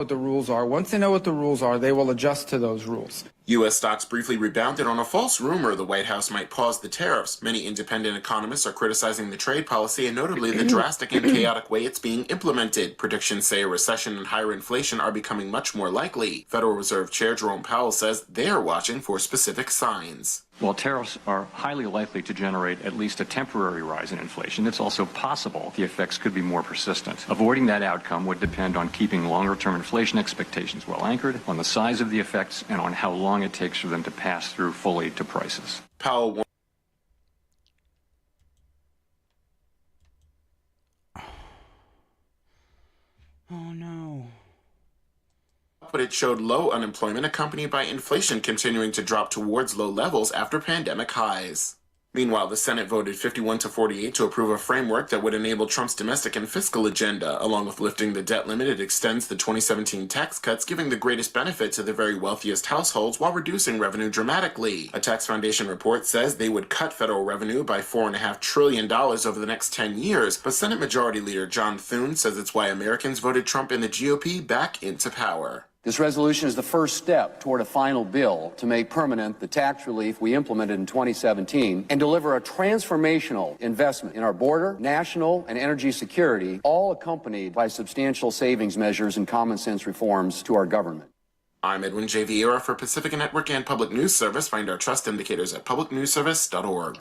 What the rules are. Once they know what the rules are, they will adjust to those rules. U.S. stocks briefly rebounded on a false rumor the White House might pause the tariffs. Many independent economists are criticizing the trade policy and notably the drastic and chaotic way it's being implemented. Predictions say a recession and higher inflation are becoming much more likely. Federal Reserve Chair Jerome Powell says they are watching for specific signs. While tariffs are highly likely to generate at least a temporary rise in inflation, it's also possible the effects could be more persistent. Avoiding that outcome would depend on keeping longer-term inflation expectations well anchored, on the size of the effects, and on how long it takes for them to pass through fully to prices. Powell warned Oh, no. but it showed low unemployment accompanied by inflation continuing to drop towards low levels after pandemic highs. Meanwhile, the Senate voted 51-48 to approve a framework that would enable Trump's domestic and fiscal agenda. Along with lifting the debt limit, it extends the 2017 tax cuts, giving the greatest benefit to the very wealthiest households while reducing revenue dramatically. A Tax Foundation report says they would cut federal revenue by $4.5 trillion over the next 10 years, but Senate Majority Leader John Thune says it's why Americans voted Trump and the GOP back into power. This resolution is the first step toward a final bill to make permanent the tax relief we implemented in 2017 and deliver a transformational investment in our border, national, and energy security, all accompanied by substantial savings measures and common sense reforms to our government. I'm Edwin J. Vieira for Pacifica Network and Public News Service. Find our trust indicators at publicnewsservice.org.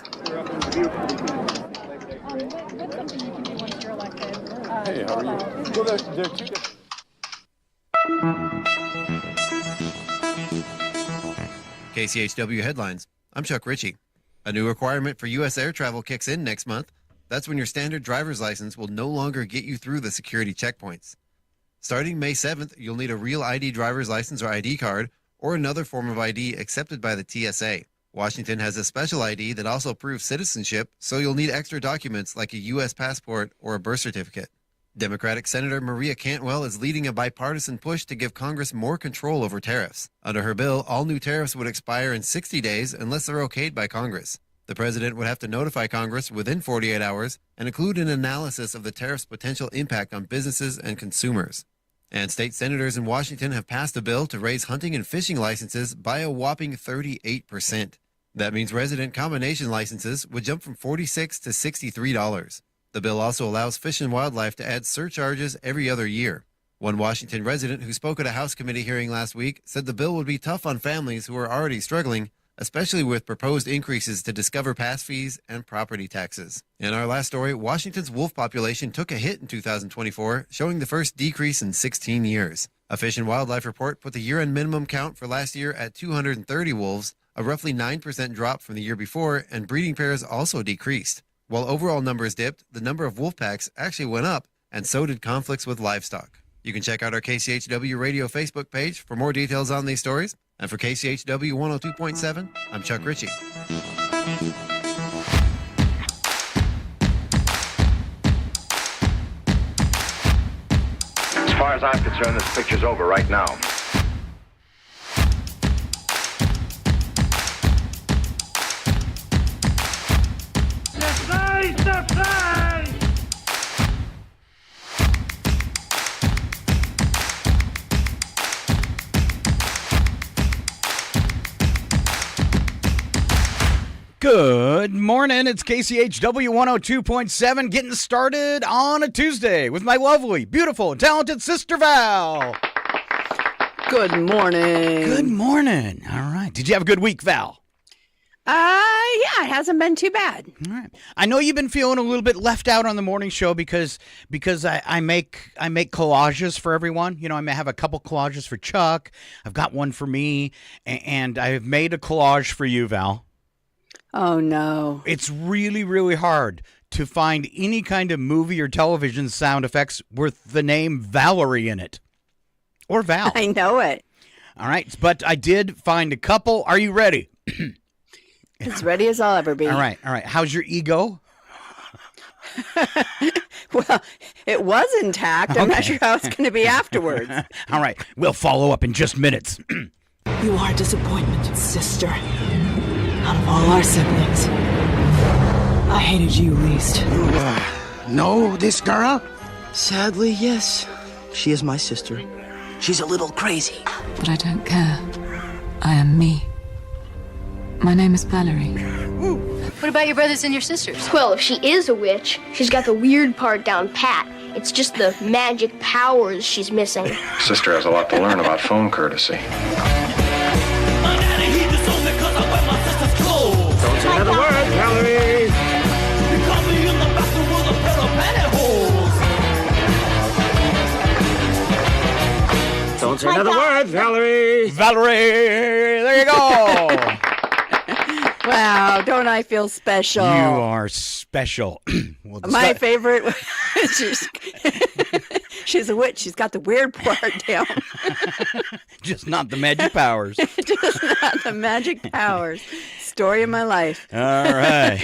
What's something you can do once you're elected? Hey, how are you? Well, there are two different... KCHW headlines. I'm Chuck Ritchie. A new requirement for U.S. air travel kicks in next month. That's when your standard driver's license will no longer get you through the security checkpoints. Starting May 7th, you'll need a real ID driver's license or ID card or another form of ID accepted by the TSA. Washington has a special ID that also proves citizenship, so you'll need extra documents like a U.S. passport or a birth certificate. Democratic Senator Maria Cantwell is leading a bipartisan push to give Congress more control over tariffs. Under her bill, all new tariffs would expire in 60 days unless they're okayed by Congress. The president would have to notify Congress within 48 hours and include an analysis of the tariff's potential impact on businesses and consumers. And state senators in Washington have passed a bill to raise hunting and fishing licenses by a whopping 38%. That means resident combination licenses would jump from $46 to $63. The bill also allows Fish and Wildlife to add surcharges every other year. One Washington resident who spoke at a House committee hearing last week said the bill would be tough on families who are already struggling, especially with proposed increases to Discover Pass fees and property taxes. In our last story, Washington's wolf population took a hit in 2024, showing the first decrease in 16 years. A Fish and Wildlife report put the year-end minimum count for last year at 230 wolves, a roughly 9% drop from the year before, and breeding pairs also decreased. While overall numbers dipped, the number of wolf packs actually went up, and so did conflicts with livestock. You can check out our KCHW Radio Facebook page for more details on these stories. And for KCHW 102.7, I'm Chuck Ritchie. As far as I'm concerned, this picture's over right now. Good morning. It's KCHW 102.7 getting started on a Tuesday with my lovely, beautiful, and talented sister Val. Good morning. Good morning. All right. Did you have a good week, Val? Yeah, it hasn't been too bad. All right. I know you've been feeling a little bit left out on the morning show because I make collages for everyone. You know, I may have a couple collages for Chuck. I've got one for me, and I've made a collage for you, Val. Oh, no. It's really, really hard to find any kind of movie or television sound effects with the name Valerie in it. Or Val. I know it. All right, but I did find a couple. Are you ready? As ready as I'll ever be. All right. How's your ego? Well, it was intact. I'm not sure how it's going to be afterwards. All right, we'll follow up in just minutes. You are a disappointment, sister. Out of all our siblings, I hated you least. You, know this girl? Sadly, yes. She is my sister. She's a little crazy. But I don't care. I am me. My name is Valerie. What about your brothers and your sisters? Well, if she is a witch, she's got the weird part down pat. It's just the magic powers she's missing. Sister has a lot to learn about phone courtesy. Don't say another word, Valerie. Don't say another word, Valerie. Valerie, there you go. Wow, don't I feel special? You are special. Well, My favorite. She's a witch. She's got the weird part down. just not the magic powers. Just not the magic powers. Story of my life. All right.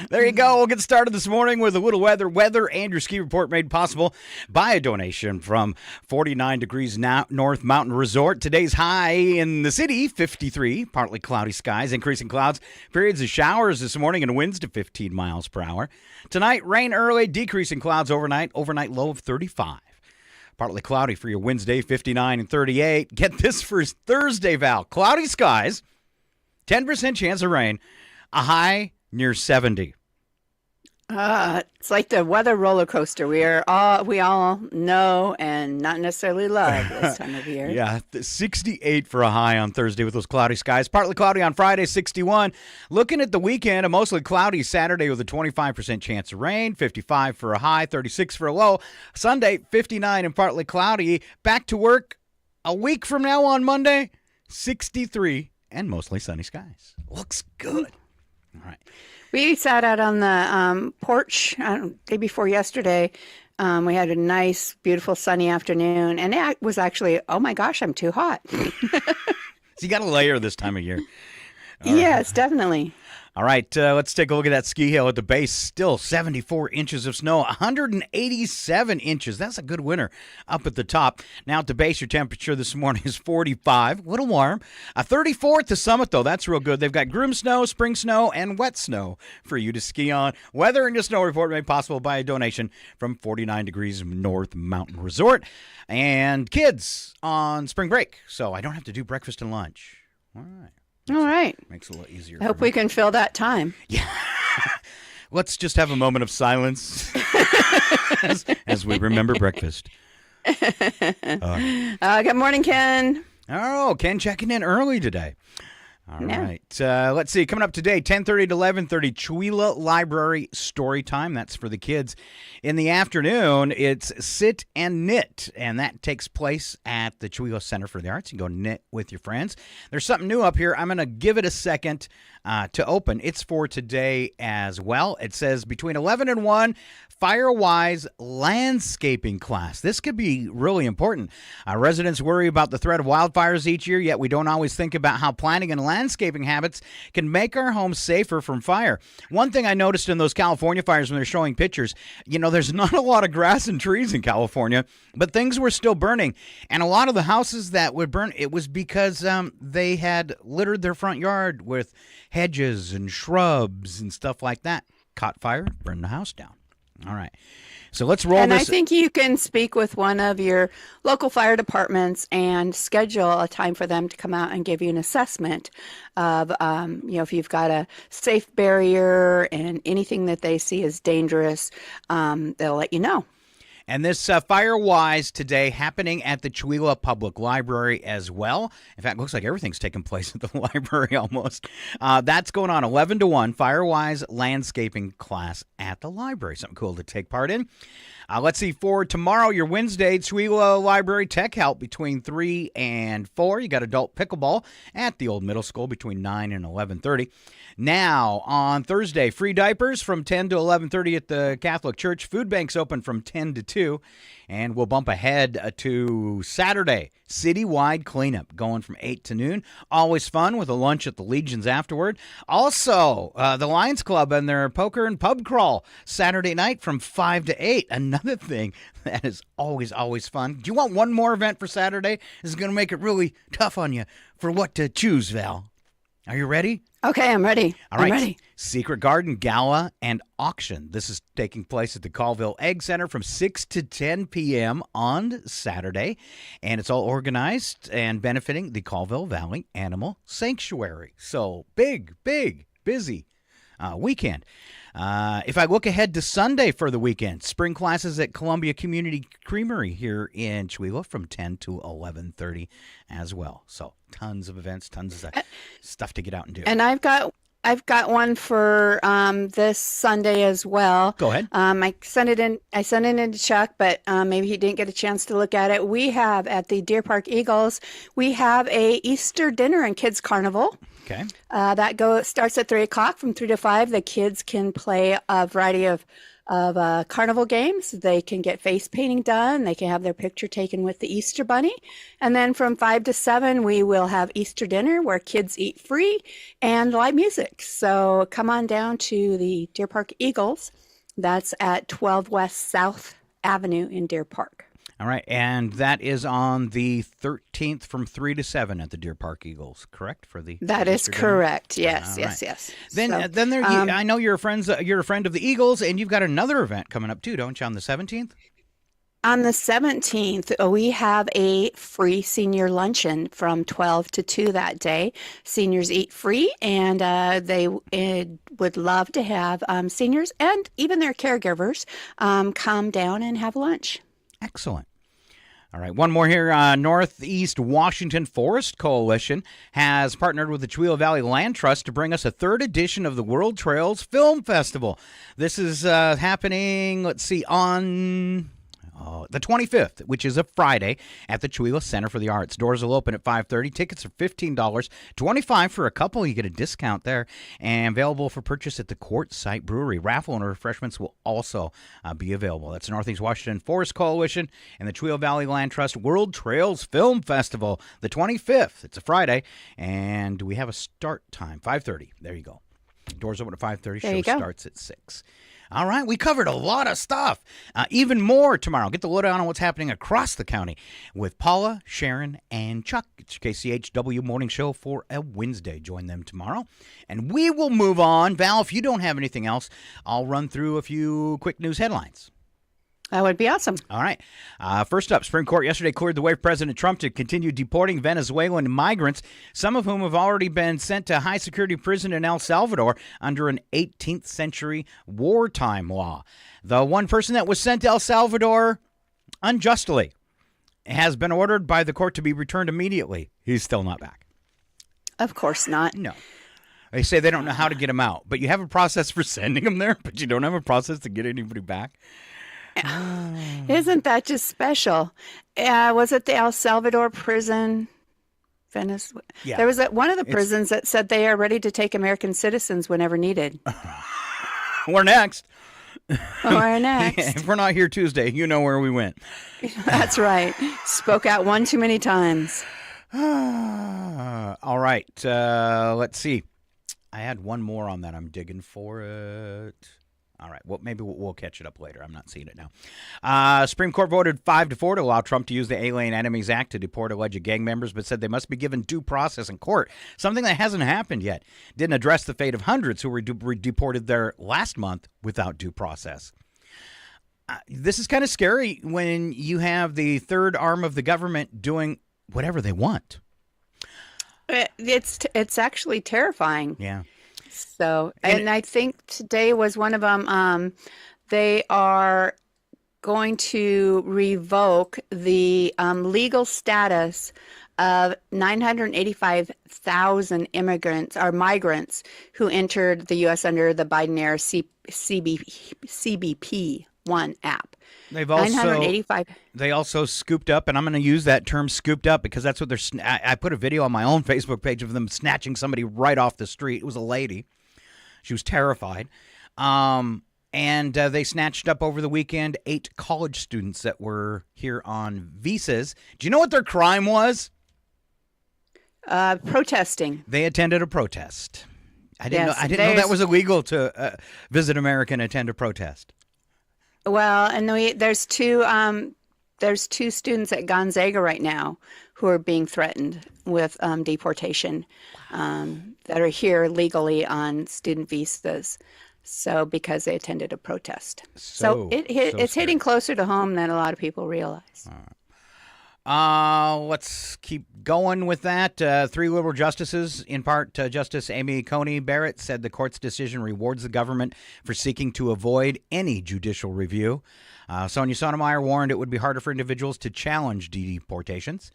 There you go. We'll get started this morning with a little weather and your ski report made possible by a donation from 49 Degrees North Mountain Resort. Today's high in the city, 53, partly cloudy skies, increasing clouds, periods of showers this morning and winds to 15 miles per hour. Tonight, rain early, decreasing clouds overnight low of 35. Partly cloudy for your Wednesday, 59 and 38. Get this for Thursday, Val. Cloudy skies. 10% chance of rain, a high near 70. It's like the weather roller coaster. We all know and not necessarily love this time of year. Yeah, 68 for a high on Thursday with those cloudy skies. Partly cloudy on Friday, 61. Looking at the weekend, a mostly cloudy Saturday with a 25% chance of rain, 55 for a high, 36 for a low. Sunday, 59 and partly cloudy. Back to work a week from now on Monday, 63 and mostly sunny skies. Looks good. All right. We sat out on the porch day before yesterday. We had a nice, beautiful, sunny afternoon, and it was actually, oh my gosh, I'm too hot. So you got a layer this time of year. Yes, definitely. All right, let's take a look at that ski hill at the base. Still 74 inches of snow, 187 inches. That's a good winter up at the top. Now at the base, your temperature this morning is 45, a little warm. 34 at the summit, though. That's real good. They've got groom snow, spring snow, and wet snow for you to ski on. Weather and your snow report made possible by a donation from 49 Degrees North Mountain Resort. And kids on spring break, so I don't have to do breakfast and lunch. All right. All right. Makes it a little easier. I hope we can fill that time. Yeah. Let's just have a moment of silence as we remember breakfast. Good morning, Ken. Oh, Ken checking in early today. All right. Let's see. Coming up today, 10:30 to 11:30, Chewelah Library Story Time. That's for the kids. In the afternoon, it's Sit and Knit, and that takes place at the Chewelah Center for the Arts. You can go knit with your friends. There's something new up here. I'm going to give it a second to open. It's for today as well. It says between 11 and 1, Firewise landscaping class. This could be really important. Residents worry about the threat of wildfires each year, yet we don't always think about how planting and landscaping habits can make our homes safer from fire. One thing I noticed in those California fires when they're showing pictures, there's not a lot of grass and trees in California, but things were still burning. And a lot of the houses that would burn, it was because they had littered their front yard with hedges and shrubs and stuff like that. Caught fire, burned the house down. All right. So let's roll and this. I think you can speak with one of your local fire departments and schedule a time for them to come out and give you an assessment of, if you've got a safe barrier and anything that they see as dangerous, they'll let you know. And this Firewise today happening at the Chewelah Public Library as well. In fact, it looks like everything's taking place at the library almost. That's going on 11 to 1, Firewise landscaping class at the library. Something cool to take part in. Let's see, for tomorrow, your Wednesday, Chewelah Library Tech Help between 3 and 4. You got adult pickleball at the old middle school between 9 and 11:30. Now, on Thursday, free diapers from 10 to 11:30 at the Catholic Church. Food banks open from 10 to 2. And we'll bump ahead to Saturday, citywide cleanup going from 8 to noon. Always fun with a lunch at the Legions afterward. Also, the Lions Club and their poker and pub crawl Saturday night from 5 to 8. Another thing that is always, always fun. Do you want one more event for Saturday? This is going to make it really tough on you for what to choose, Val. Are you ready? Okay, I'm ready. All right. I'm ready. Secret Garden Gala and Auction. This is taking place at the Colville Egg Center from 6 to 10 p.m. on Saturday. And it's all organized and benefiting the Colville Valley Animal Sanctuary. So big, busy weekend. If I look ahead to Sunday for the weekend, spring classes at Columbia Community Creamery here in Chewila from 10 to 11:30 as well. So tons of events, tons of stuff to get out and do. And I've got one for this Sunday as well. Go ahead. I sent it in to Chuck, but maybe he didn't get a chance to look at it. We have at the Deer Park Eagles, we have a Easter dinner and kids carnival. Okay. That starts at 3 o'clock. From 3 to 5, the kids can play a variety of carnival games. They can get face painting done. They can have their picture taken with the Easter Bunny. And then from 5 to 7, we will have Easter dinner where kids eat free and live music. So come on down to the Deer Park Eagles. That's at 12 West South Avenue in Deer Park. All right, and that is on the 13th from 3 to 7 at the Deer Park Eagles, correct? That is correct. Yes. Then there, I know you're a friend of the Eagles, and you've got another event coming up too, don't you? On the 17th. On the 17th, we have a free senior luncheon from 12 to 2 that day. Seniors eat free, and they would love to have seniors and even their caregivers come down and have lunch. Excellent. All right, one more here. Northeast Washington Forest Coalition has partnered with the Chewila Valley Land Trust to bring us a third edition of the World Trails Film Festival. This is happening, on the 25th, which is a Friday, at the Chewila Center for the Arts. Doors will open at 5:30. Tickets are $15, $25 for a couple. You get a discount there, and available for purchase at the Quartzsite Brewery. Raffle and refreshments will also be available. That's Northeast Washington Forest Coalition and the Chewila Valley Land Trust World Trails Film Festival, the 25th. It's a Friday, and we have a start time, 5:30. There you go. Doors open at 5:30. Show starts at 6. All right, we covered a lot of stuff. Even more tomorrow. Get the lowdown on what's happening across the county with Paula, Sharon, and Chuck. It's your KCHW Morning Show for a Wednesday. Join them tomorrow. And we will move on. Val, if you don't have anything else, I'll run through a few quick news headlines. That would be awesome. All right. First up, Supreme Court yesterday cleared the way for President Trump to continue deporting Venezuelan migrants, some of whom have already been sent to high-security prison in El Salvador under an 18th century wartime law. The one person that was sent to El Salvador unjustly has been ordered by the court to be returned immediately. He's still not back. Of course not. No. They say they don't know how to get him out, but you have a process for sending him there, but you don't have a process to get anybody back. Isn't that just special? Was it the El Salvador prison? Venezuela. Yeah. There was one of the prisons that said they are ready to take American citizens whenever needed. We're next. We're next. If we're not here Tuesday, you know where we went. That's right. Spoke out one too many times. All right. Let's see. I had one more on that. I'm digging for it. All right. Well, maybe we'll catch it up later. I'm not seeing it now. Supreme Court voted 5-4 to allow Trump to use the Alien Enemies Act to deport alleged gang members, but said they must be given due process in court, something that hasn't happened yet. Didn't address the fate of hundreds who were deported there last month without due process. This is kind of scary when you have the third arm of the government doing whatever they want. It's actually terrifying. Yeah. So, and I think today was one of them. They are going to revoke the legal status of 985,000 immigrants or migrants who entered the U.S. under the Biden-era CBP 1 app. They've 985. They also scooped up, and I'm going to use that term scooped up because that's what they're. I put a video on my own Facebook page of them snatching somebody right off the street. It was a lady. She was terrified. And they snatched up over the weekend 8 college students that were here on visas. Do you know what their crime was? Protesting. They attended a protest. I didn't know that was illegal to visit America and attend a protest. Well, and there's two there's 2 students at Gonzaga right now who are being threatened with deportation that are here legally on student visas. So because they attended a protest. So it's hitting closer to home than a lot of people realize. Let's keep going with that. 3 liberal justices, in part Justice Amy Coney Barrett, said the court's decision rewards the government for seeking to avoid any judicial review. Sonia Sotomayor warned it would be harder for individuals to challenge deportations.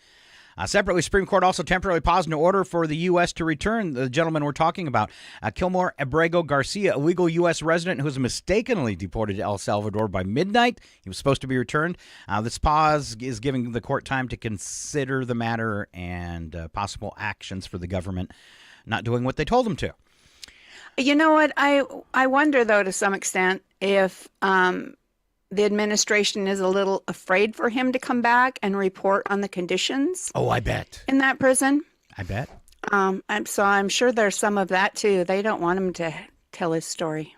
Separately, Supreme Court also temporarily paused an order for the U.S. to return the gentleman we're talking about, Kilmore Abrego Garcia, a legal U.S. resident who was mistakenly deported to El Salvador by midnight. He was supposed to be returned. This pause is giving the court time to consider the matter and possible actions for the government not doing what they told them to. You know what? I wonder, though, to some extent, if the administration is a little afraid for him to come back and report on the conditions. Oh, I bet. In that prison. I bet. I'm sure there's some of that, too. They don't want him to tell his story.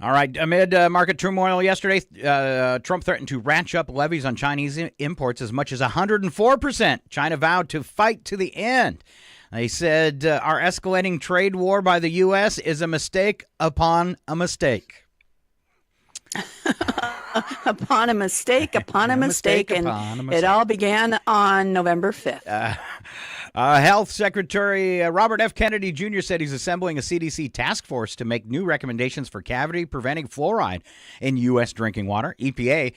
All right. Amid market turmoil yesterday, Trump threatened to ratchet up levies on Chinese imports as much as 104%. China vowed to fight to the end. They said our escalating trade war by the U.S. is a mistake upon a mistake. Upon a mistake, upon a mistake, and it all began on November 5th. Health Secretary Robert F. Kennedy Jr. said he's assembling a CDC task force to make new recommendations for cavity-preventing fluoride in U.S. drinking water. EPA,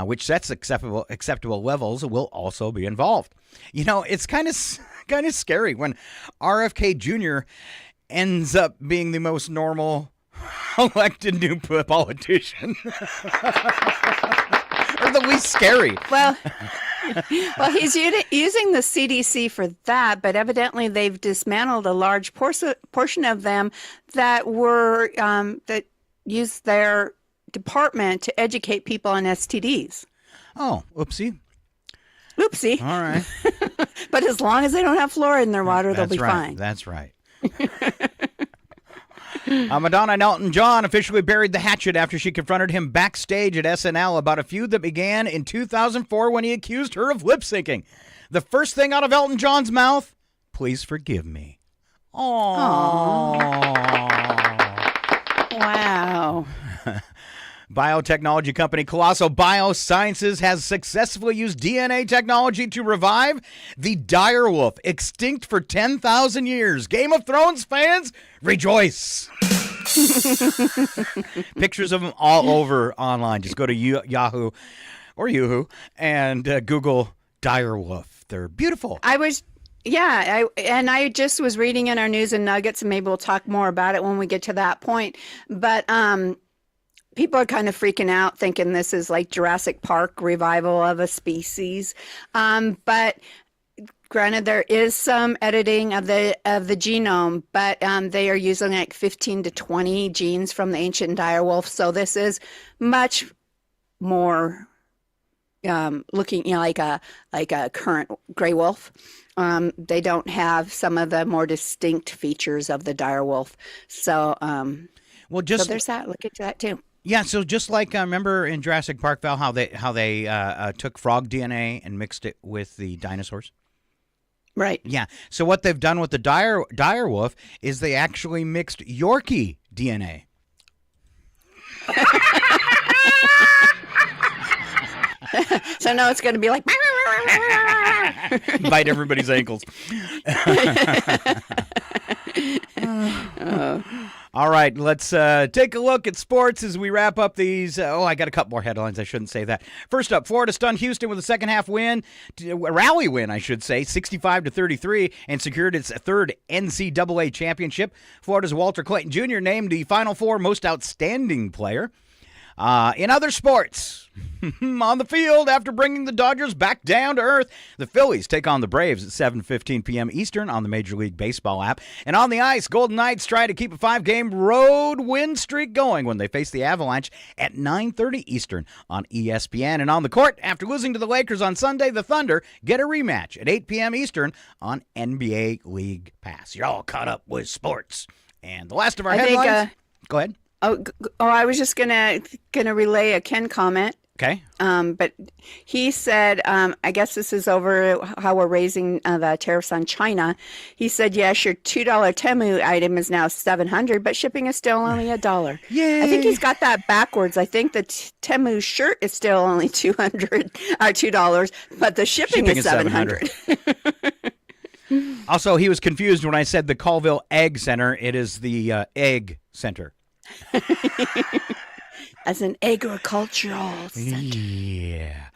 which sets acceptable levels, will also be involved. You know, it's kind of scary when RFK Jr. ends up being the most normal elected new politician. Or the least scary. Well, he's using the CDC for that, but evidently they've dismantled a large portion of them that were that used their department to educate people on STDs. Oh, oopsie. Oopsie. All right. But as long as they don't have fluoride in their water, they'll be fine. That's right. Madonna and Elton John officially buried the hatchet after she confronted him backstage at SNL about a feud that began in 2004 when he accused her of lip syncing. The first thing out of Elton John's mouth, "Please forgive me." Aww. Wow. Biotechnology company Colossal Biosciences has successfully used DNA technology to revive the dire wolf, extinct for 10,000 years. Game of Thrones fans, rejoice. Pictures of them all over online. Just go to Yahoo or Yoo-hoo and Google dire wolf. They're beautiful. I just was reading in our news and nuggets, and maybe we'll talk more about it when we get to that point. But people are kind of freaking out, thinking this is like Jurassic Park revival of a species. But granted, there is some editing of the genome, but they are using like 15 to 20 genes from the ancient direwolf. So this is much more looking, like a current gray wolf. They don't have some of the more distinct features of the direwolf. So, so there's that. Look into that too. Yeah, so just like remember in Jurassic Park, Val, how they took frog DNA and mixed it with the dinosaurs. Right. Yeah. So what they've done with the dire wolf is they actually mixed Yorkie DNA. So now it's going to be like bite everybody's ankles. All right, let's take a look at sports as we wrap up these. I got a couple more headlines. I shouldn't say that. First up, Florida stunned Houston with a second-half win, a rally win, I should say, 65-33, and secured its third NCAA championship. Florida's Walter Clayton Jr. named the Final Four Most Outstanding Player. In other sports, on the field, after bringing the Dodgers back down to earth, the Phillies take on the Braves at 7:15 p.m. Eastern on the Major League Baseball app. And on the ice, Golden Knights try to keep a 5-game road win streak going when they face the Avalanche at 9:30 Eastern on ESPN. And on the court, after losing to the Lakers on Sunday, the Thunder get a rematch at 8 p.m. Eastern on NBA League Pass. You're all caught up with sports. And the last of our headlines. Go ahead. I was just gonna relay a Ken comment. Okay. But he said, I guess this is over how we're raising the tariffs on China. He said, yes, your $2 Temu item is now $700, but shipping is still only $1. Yay. I think he's got that backwards. I think the Temu shirt is still only $2, but the shipping is $700. Also, he was confused when I said the Colville Egg Center. It is the Egg Center. As an agricultural center. Yeah.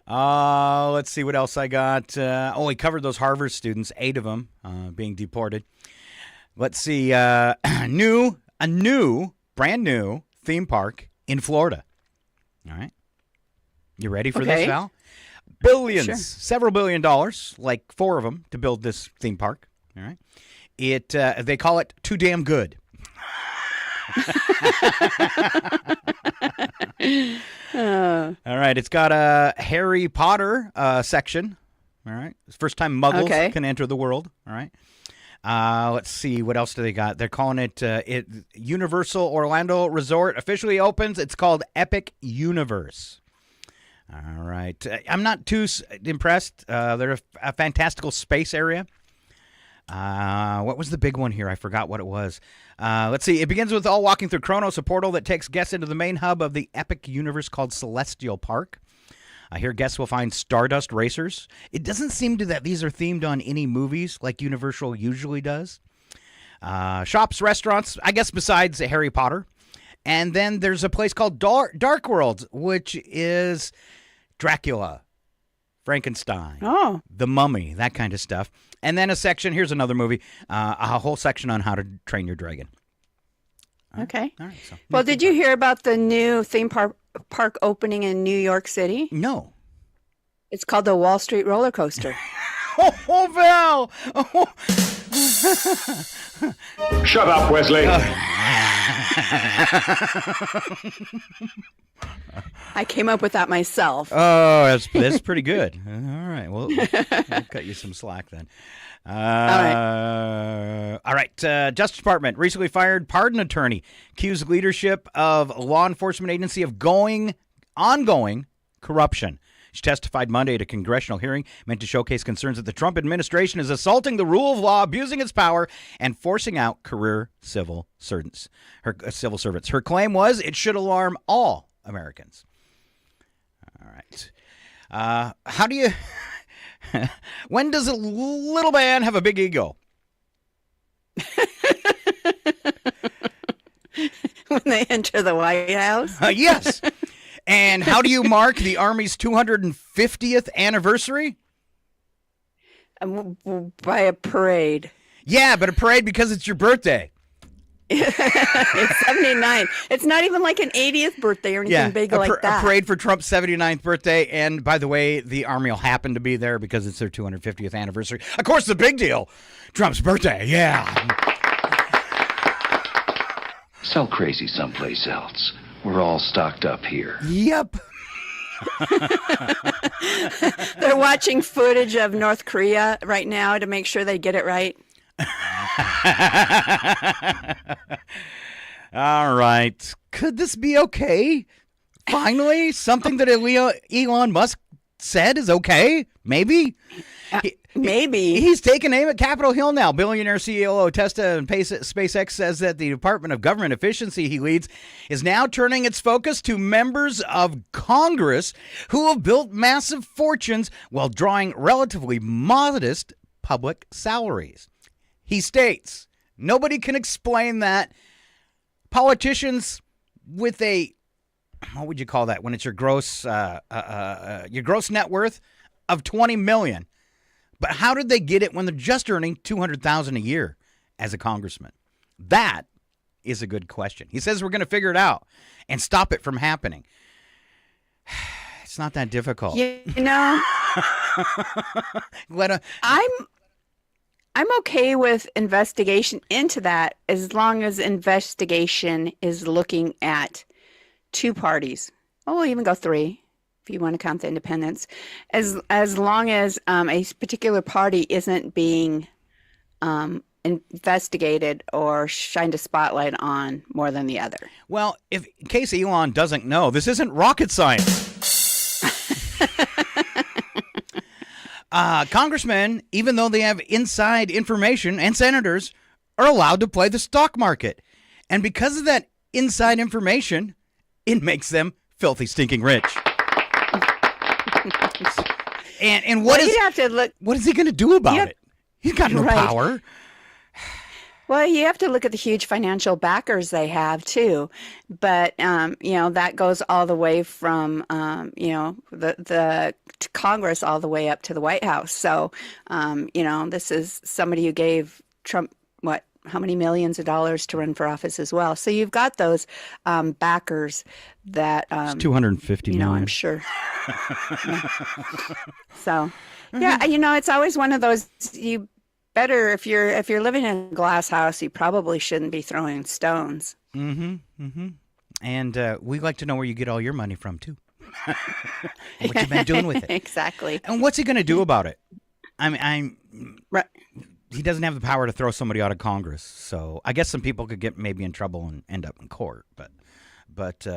Let's see what else I got. We covered those Harvard students, 8 of them being deported. Let's see. A brand new theme park in Florida. All right. You ready for this, Val? Billions, Sure. several $1 billion, like 4 of them, to build this theme park. All right. They call it Too Damn Good. All right, it's got a Harry Potter section. All right, it's the first time Muggles can enter the world. All right, let's see what else do they got. They're calling it Universal Orlando Resort officially opens. It's called Epic Universe. All right, I'm not too impressed. They're a fantastical space area. What was the big one here? I forgot what it was. Let's see. It begins with all walking through Kronos, a portal that takes guests into the main hub of the epic universe called Celestial Park. Here, guests will find Stardust racers. It doesn't seem to that these are themed on any movies like Universal usually does. Shops, restaurants, I guess besides Harry Potter. And then there's a place called Dark World, which is Dracula, Frankenstein, The Mummy, that kind of stuff. And then a section, here's another movie, a whole section on how to train your dragon. Okay. All right, well, did you hear about the new theme park opening in New York City? No. It's called the Wall Street Roller Coaster. Val! Shut up, Wesley. I came up with that myself. Oh, that's pretty good. All right, well, we'll cut you some slack then. All right. Justice Department recently fired pardon attorney, accused leadership of law enforcement agency of ongoing corruption. She testified Monday at a congressional hearing meant to showcase concerns that the Trump administration is assaulting the rule of law, abusing its power, and forcing out career civil servants. Her claim was it should alarm all Americans. All right. How do you... when does a little man have a big ego? When they enter the White House? Yes. And how do you mark the Army's 250th anniversary? By a parade. Yeah, but a parade because it's your birthday. It's 79. It's not even like an 80th birthday or anything big like that. A parade for Trump's 79th birthday. And by the way, the Army will happen to be there because it's their 250th anniversary. Of course, the big deal, Trump's birthday. Yeah. Sell crazy someplace else. We're all stocked up here. Yep. They're watching footage of North Korea right now to make sure they get it right. All right. Could this be okay? Finally, something that Elon Musk said is okay? Maybe? Maybe. He's taking aim at Capitol Hill now. Billionaire CEO Tesla and SpaceX says that the Department of Government Efficiency he leads is now turning its focus to members of Congress who have built massive fortunes while drawing relatively modest public salaries. He states, nobody can explain that. Politicians with a, what would you call that when it's your gross net worth of $20 million. But how did they get it when they're just earning $200,000 a year as a congressman? That is a good question. He says we're going to figure it out and stop it from happening. It's not that difficult. You know, I'm okay with investigation into that as long as investigation is looking at two parties. Oh, we'll even go three if you want to count the independents. As long as a particular party isn't being investigated or shined a spotlight on more than the other. Well, in case Elon doesn't know, this isn't rocket science. Congressmen, even though they have inside information, and senators are allowed to play the stock market. And because of that inside information, it makes them filthy, stinking rich. and what is, you have to look, what is he going to do about it? He's got no Right. power. Well, you have to look at the huge financial backers they have too, but that goes all the way from the Congress all the way up to the White House. So this is somebody who gave Trump how many millions of dollars to run for office as well. So you've got those backers that It's 250 million. I'm sure. Yeah. So it's always one of those you. Better if you're living in a glass house, you probably shouldn't be throwing stones. And we like to know where you get all your money from too. What you've been doing with it. Exactly. And what's he going to do about it? He doesn't have the power to throw somebody out of Congress. So I guess some people could get maybe in trouble and end up in court. But it's,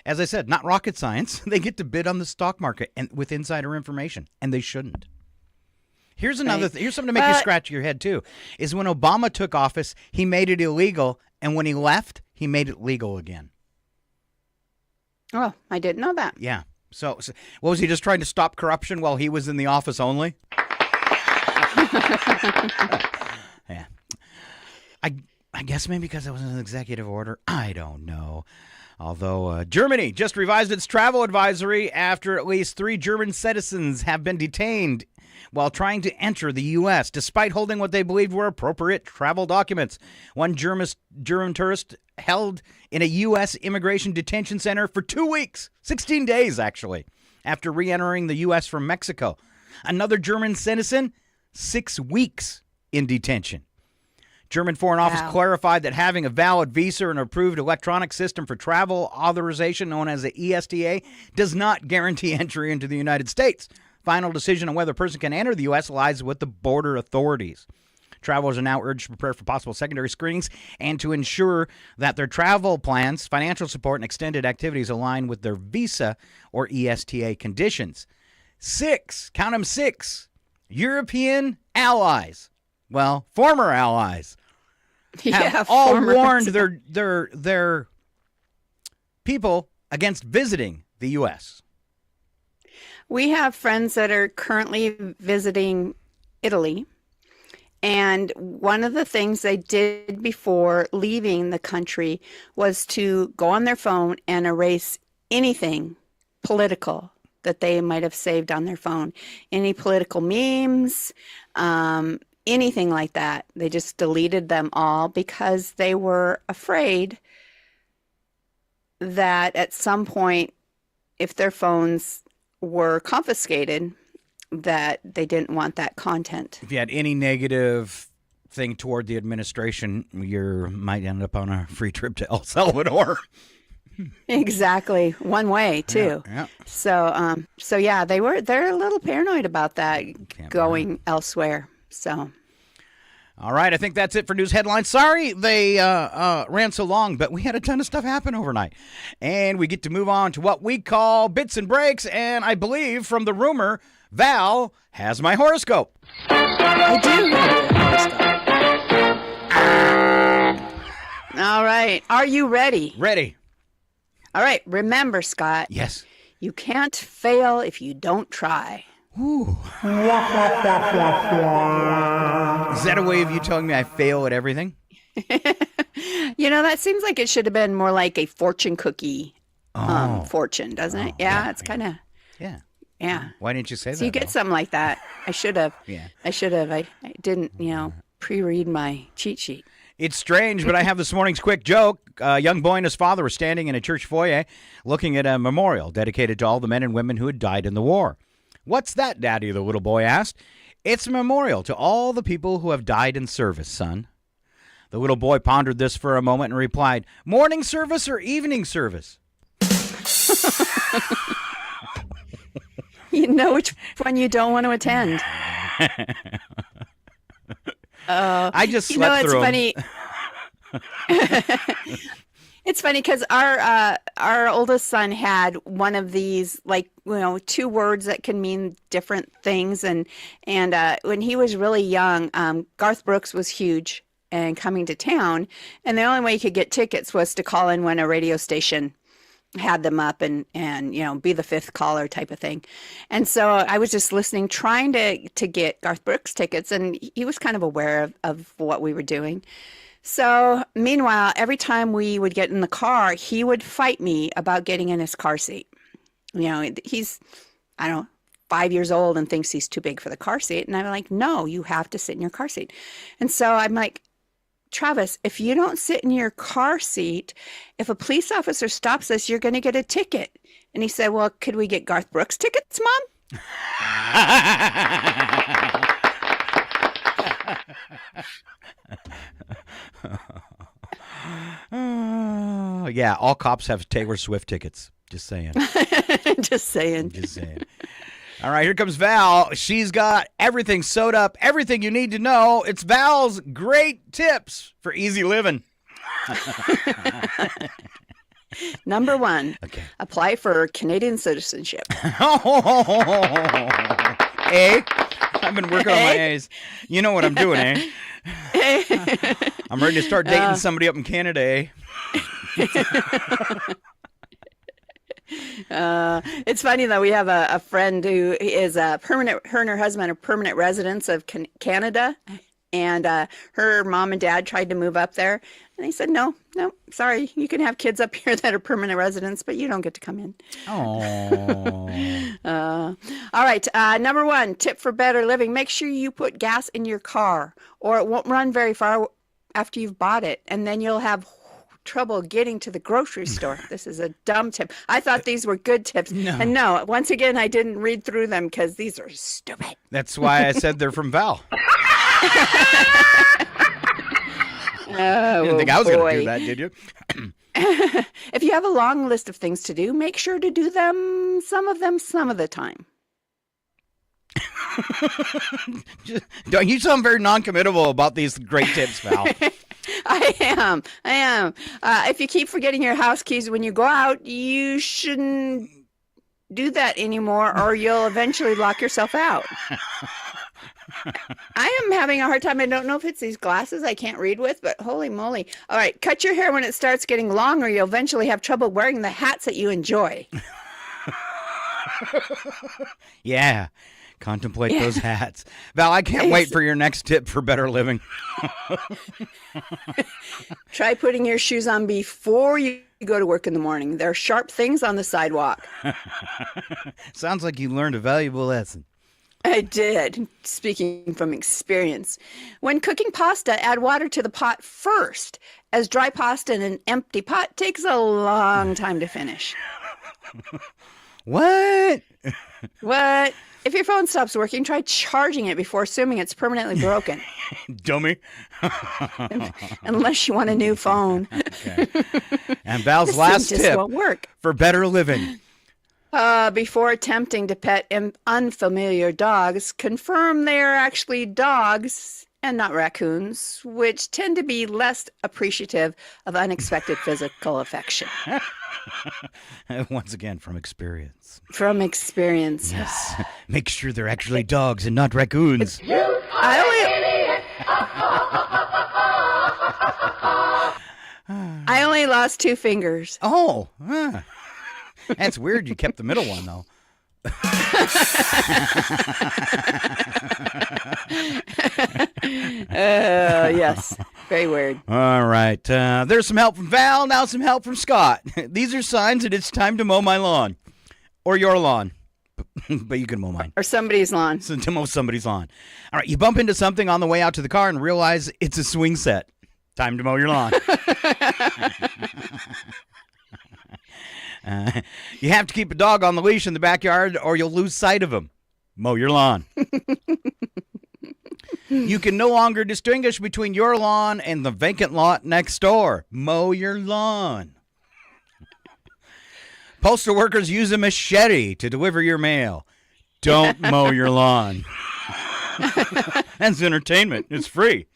as I said, not rocket science. They get to bid on the stock market and with insider information, and they shouldn't. Here's another. Here's something to make you scratch your head too. Is when Obama took office, he made it illegal, and when he left, he made it legal again. Oh, I didn't know that. Yeah. So what was he just trying to stop corruption while he was in the office only? Yeah. I guess maybe because it was an executive order. I don't know. Although Germany just revised its travel advisory after at least 3 German citizens have been detained while trying to enter the U.S., despite holding what they believed were appropriate travel documents. One German tourist held in a U.S. immigration detention center for 2 weeks, 16 days actually, after re-entering the U.S. from Mexico. Another German citizen, 6 weeks in detention. German Foreign Office clarified that having a valid visa and approved electronic system for travel authorization known as the ESTA does not guarantee entry into the United States. Final decision on whether a person can enter the U.S. lies with the border authorities. Travelers are now urged to prepare for possible secondary screenings and to ensure that their travel plans, financial support, and extended activities align with their visa or ESTA conditions. 6, count them 6, European allies, well, former allies, have all warned their people against visiting the U.S. We have friends that are currently visiting Italy, and one of the things they did before leaving the country was to go on their phone and erase anything political that they might have saved on their phone. Any political memes, anything like that. They just deleted them all because they were afraid that at some point, if their phones were confiscated, that they didn't want that content. If you had any negative thing toward the administration, you might end up on a free trip to El Salvador. Exactly. One way too. Yeah. So yeah, they're a little paranoid about that going elsewhere. So. All right, I think that's it for news headlines. Sorry they ran so long, but we had a ton of stuff happen overnight. And we get to move on to what we call bits and breaks, and I believe from the rumor, Val has my horoscope. I do have the horoscope. All right, are you ready? Ready. All right, remember, Scott. Yes. You can't fail if you don't try. Ooh. Is that a way of you telling me I fail at everything? That seems like it should have been more like a fortune cookie fortune, doesn't it? Yeah, it's kind of. Yeah. Yeah. Why didn't you say that? So you get something like that. I should have. Yeah. I should have. I didn't, pre-read my cheat sheet. It's strange, but I have this morning's quick joke. A young boy and his father were standing in a church foyer looking at a memorial dedicated to all the men and women who had died in the war. "What's that, Daddy?" the little boy asked. "It's a memorial to all the people who have died in service, son." The little boy pondered this for a moment and replied, "Morning service or evening service?" You know which one you don't want to attend. I just slept through it's funny. It's funny because our our oldest son had one of these, like, two words that can mean different things. And when he was really young, Garth Brooks was huge and coming to town. And the only way you could get tickets was to call in when a radio station had them up and be the fifth caller type of thing. And so I was just listening, trying to get Garth Brooks tickets, and he was kind of aware of what we were doing. So meanwhile, every time we would get in the car, he would fight me about getting in his car seat. He's, 5 years old and thinks he's too big for the car seat. And I'm like, no, you have to sit in your car seat. And so I'm like, Travis, if you don't sit in your car seat, if a police officer stops us, you're going to get a ticket. And he said, well, could we get Garth Brooks tickets, Mom? Yeah, all cops have Taylor Swift tickets. Just saying. Just saying. Just saying. All right, here comes Val. She's got everything sewed up, everything you need to know. It's Val's great tips for easy living. Number 1, apply for Canadian citizenship. A, I've been working on my A's. You know what I'm doing, eh? I'm ready to start dating somebody up in Canada, eh? It's funny though, we have a friend who is her and her husband are permanent residents of Canada, and her mom and dad tried to move up there, and they said, no, sorry, you can have kids up here that are permanent residents, but you don't get to come in. Oh. All right, number 1, tip for better living: make sure you put gas in your car, or it won't run very far after you've bought it, and then you'll have trouble getting to the grocery store. This is a dumb tip. I thought these were good tips. And no, once again, I didn't read through them because these are stupid. That's why I said they're from Val. You didn't think I was going to do that, did you? If you have a long list of things to do, make sure to do them, some of the time. You sound very non-committable about these great tips, Val. I am. If you keep forgetting your house keys when you go out, you shouldn't do that anymore, or you'll eventually lock yourself out. I am having a hard time. I don't know if it's these glasses I can't read with, but holy moly. All right, cut your hair when it starts getting long, or you'll eventually have trouble wearing the hats that you enjoy. Yeah. Contemplate those hats. Val, I can't wait for your next tip for better living. Try putting your shoes on before you go to work in the morning. There are sharp things on the sidewalk. Sounds like you learned a valuable lesson. I did, speaking from experience. When cooking pasta, add water to the pot first, as dry pasta in an empty pot takes a long time to finish. What? What? If your phone stops working, try charging it before assuming it's permanently broken. Dummy. Unless you want a new phone. Okay. And Val's last tip won't work. for better living. Before attempting to pet unfamiliar dogs, confirm they are actually dogs and not raccoons, which tend to be less appreciative of unexpected physical affection. Once again, from experience. From experience. Yes. Make sure they're actually dogs and not raccoons. I only lost 2 fingers. Oh. That's weird you kept the middle one, though. Yes. Very weird. All right. There's some help from Val. Now some help from Scott. These are signs that it's time to mow my lawn. Or your lawn. But you can mow mine. Or somebody's lawn. So to mow somebody's lawn. All right. You bump into something on the way out to the car and realize it's a swing set. Time to mow your lawn. You have to keep a dog on the leash in the backyard or you'll lose sight of him. Mow your lawn. You can no longer distinguish between your lawn and the vacant lot next door. Mow your lawn. Postal workers use a machete to deliver your mail. Don't mow your lawn. That's entertainment. It's free.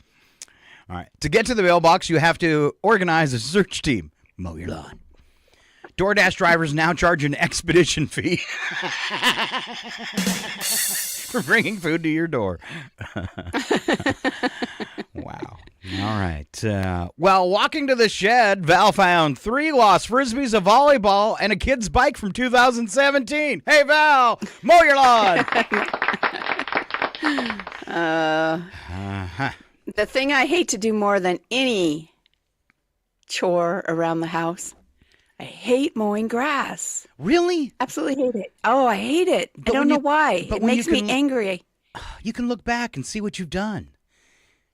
All right. To get to the mailbox, you have to organize a search team. Mow your lawn. DoorDash drivers now charge an expedition fee for bringing food to your door. Wow. All right. Well, walking to the shed, Val found 3 lost Frisbees, a volleyball, and a kid's bike from 2017. Hey, Val, mow your lawn. The thing I hate to do more than any chore around the house, I hate mowing grass. Really? Absolutely hate it. Oh, I hate it. I don't know why. It makes me angry. You can look back and see what you've done.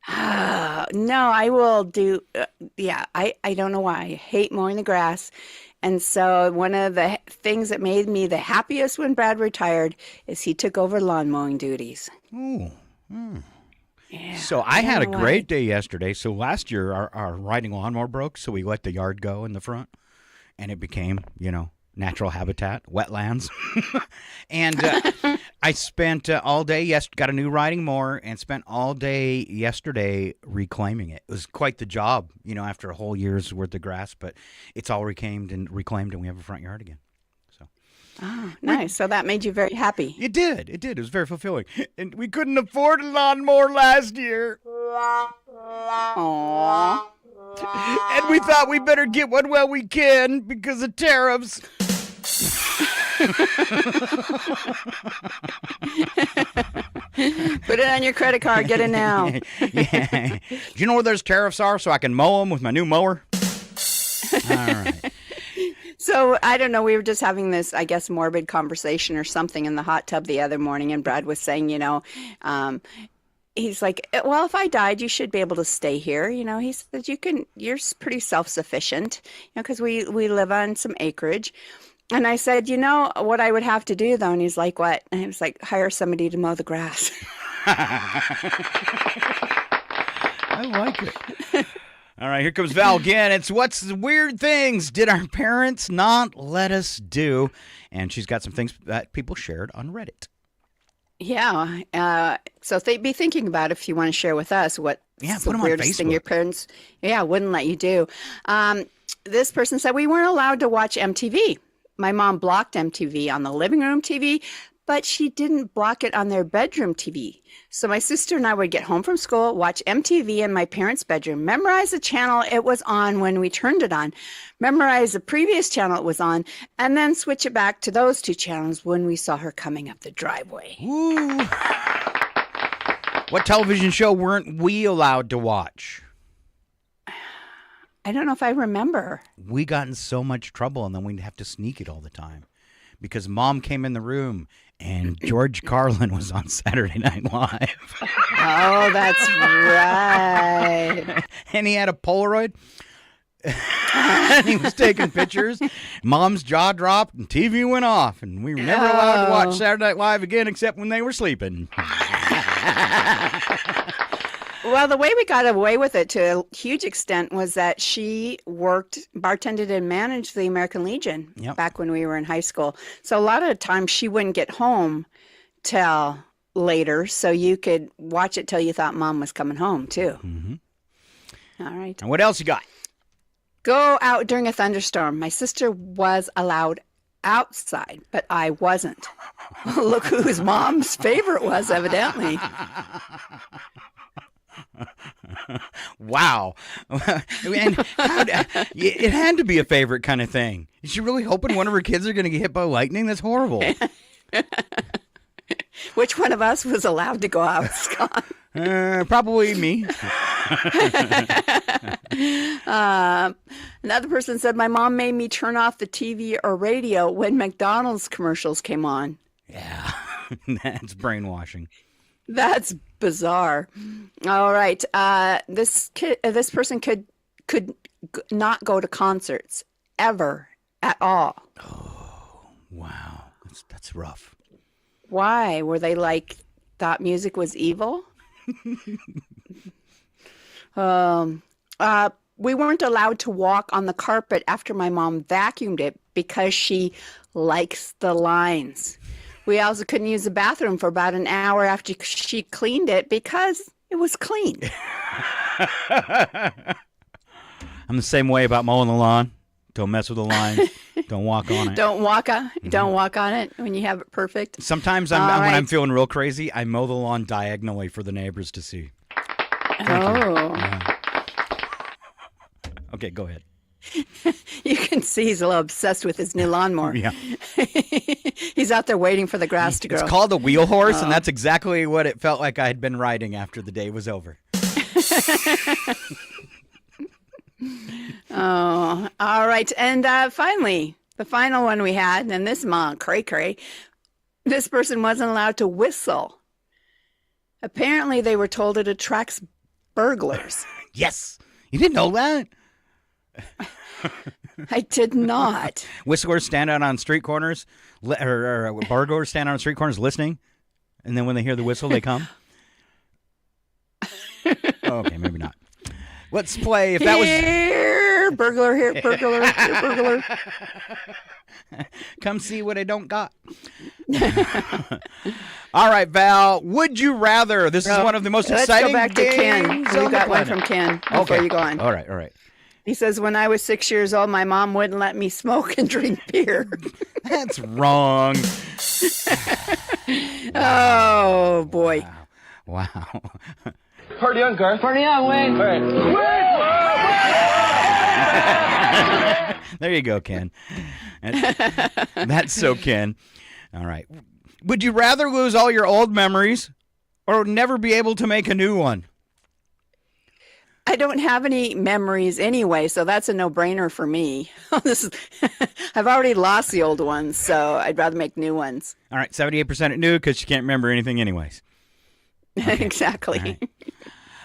No, I will do. I don't know why. I hate mowing the grass. And so one of the things that made me the happiest when Brad retired is he took over lawn mowing duties. Ooh. Yeah, So I had a great day yesterday. So last year our riding lawnmower broke, so we let the yard go in the front, and it became, natural habitat, wetlands. And I spent all day, got a new riding mower, and spent all day yesterday reclaiming it. It was quite the job, after a whole year's worth of grass, but it's all reclaimed, and we have a front yard again. Oh, nice. So that made you very happy. It did. It was very fulfilling. And we couldn't afford a lawnmower last year. Aww. And we thought we better get one while we can because of tariffs. Put it on your credit card. Get it now. Yeah. Do you know where those tariffs are so I can mow them with my new mower? All right. So, I don't know, we were just having this, I guess, morbid conversation or something in the hot tub the other morning, and Brad was saying, he's like, well, if I died, you should be able to stay here. He said, you're pretty self-sufficient, because we live on some acreage. And I said, what I would have to do, though? And he's like, what? And I was like, hire somebody to mow the grass. I like it. All right, here comes Val again. It's what's the weird things did our parents not let us do? And she's got some things that people shared on Reddit. Yeah. So be thinking about if you want to share with us what's the weirdest thing your parents wouldn't let you do. This person said we weren't allowed to watch MTV. My mom blocked MTV on the living room TV, but she didn't block it on their bedroom TV. So my sister and I would get home from school, watch MTV in my parents' bedroom, memorize the channel it was on when we turned it on, memorize the previous channel it was on, and then switch it back to those 2 channels when we saw her coming up the driveway. Ooh. What television show weren't we allowed to watch? I don't know if I remember. We got in so much trouble, and then we'd have to sneak it all the time because Mom came in the room and George Carlin was on Saturday Night Live. Oh, that's right. And he had a Polaroid. And he was taking pictures. Mom's jaw dropped and TV went off. And we were never allowed to watch Saturday Night Live again except when they were sleeping. Well, the way we got away with it to a huge extent was that she bartended and managed the American Legion back when we were in high school. So a lot of the times she wouldn't get home till later, so you could watch it till you thought Mom was coming home, too. Mm-hmm. All right. And what else you got? Go out during a thunderstorm. My sister was allowed outside, but I wasn't. Look whose mom's favorite was, evidently. Wow. And it had to be a favorite kind of thing. Is she really hoping one of her kids are going to get hit by lightning? That's horrible. Which one of us was allowed to go out, Scott? Probably me. Another person said, my mom made me turn off the TV or radio when McDonald's commercials came on. Yeah, that's brainwashing. That's bizarre. All right. This person could not go to concerts ever at all. Oh, wow. That's rough. Why? Were they thought music was evil? We weren't allowed to walk on the carpet after my mom vacuumed it because she likes the lines. We also couldn't use the bathroom for about an hour after she cleaned it because it was clean. I'm the same way about mowing the lawn. Don't mess with the lines. Don't walk on it. Don't walk on it when you have it perfect. Sometimes when I'm feeling real crazy, I mow the lawn diagonally for the neighbors to see. Thank you. Yeah. Okay, go ahead. You can see he's a little obsessed with his new lawnmower. Yeah. He's out there waiting for the grass to grow. It's called a wheel horse, and that's exactly what it felt like I had been riding after the day was over. Oh, all right. And finally, the final one we had, and this cray-cray, this person wasn't allowed to whistle. Apparently, they were told it attracts burglars. Yes. You didn't know that? I did not. Whistlers stand out on street corners, or burglars stand out on street corners listening, and then when they hear the whistle, they come? Okay, maybe not. Let's play. If that was here, burglar, here, burglar, here, burglar. Come see what I don't got. All right, Val. Would you rather? This is one of the most exciting. Let's go back to Ken. We got one from Ken before you go on. All right. He says, when I was 6 years old, my mom wouldn't let me smoke and drink beer. That's wrong. Oh, boy. Wow. Party on, Garth. Party on, Wayne. All right. There you go, Ken. That's so Ken. All right. Would you rather lose all your old memories or never be able to make a new one? I don't have any memories anyway, so that's a no-brainer for me. I've already lost the old ones, so I'd rather make new ones. All right, 78% at new because you can't remember anything anyways. Okay. Exactly.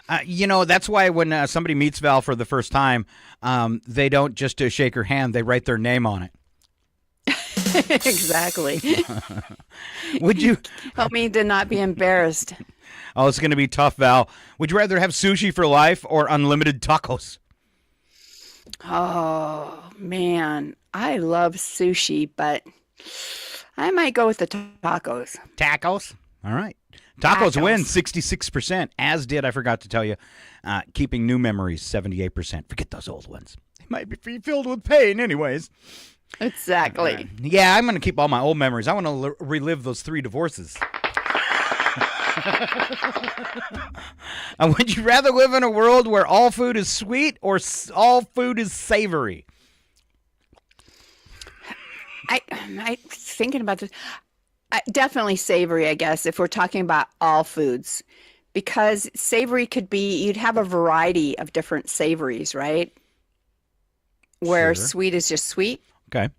Right. That's why when somebody meets Val for the first time, they don't just shake her hand. They write their name on it. Exactly. Would you help me to not be embarrassed? Oh, it's going to be tough, Val. Would you rather have sushi for life or unlimited tacos? Oh, man. I love sushi, but I might go with the tacos. Tacos? All right. Tacos win 66%, as did, I forgot to tell you, keeping new memories 78%. Forget those old ones. They might be filled with pain anyways. Exactly. Yeah, I'm going to keep all my old memories. I want to relive those 3 divorces. Would you rather live in a world where all food is sweet or all food is savory? I'm thinking about this. Definitely savory, I guess, if we're talking about all foods. Because savory could be, you'd have a variety of different savories, right? Where sweet is just sweet. Okay.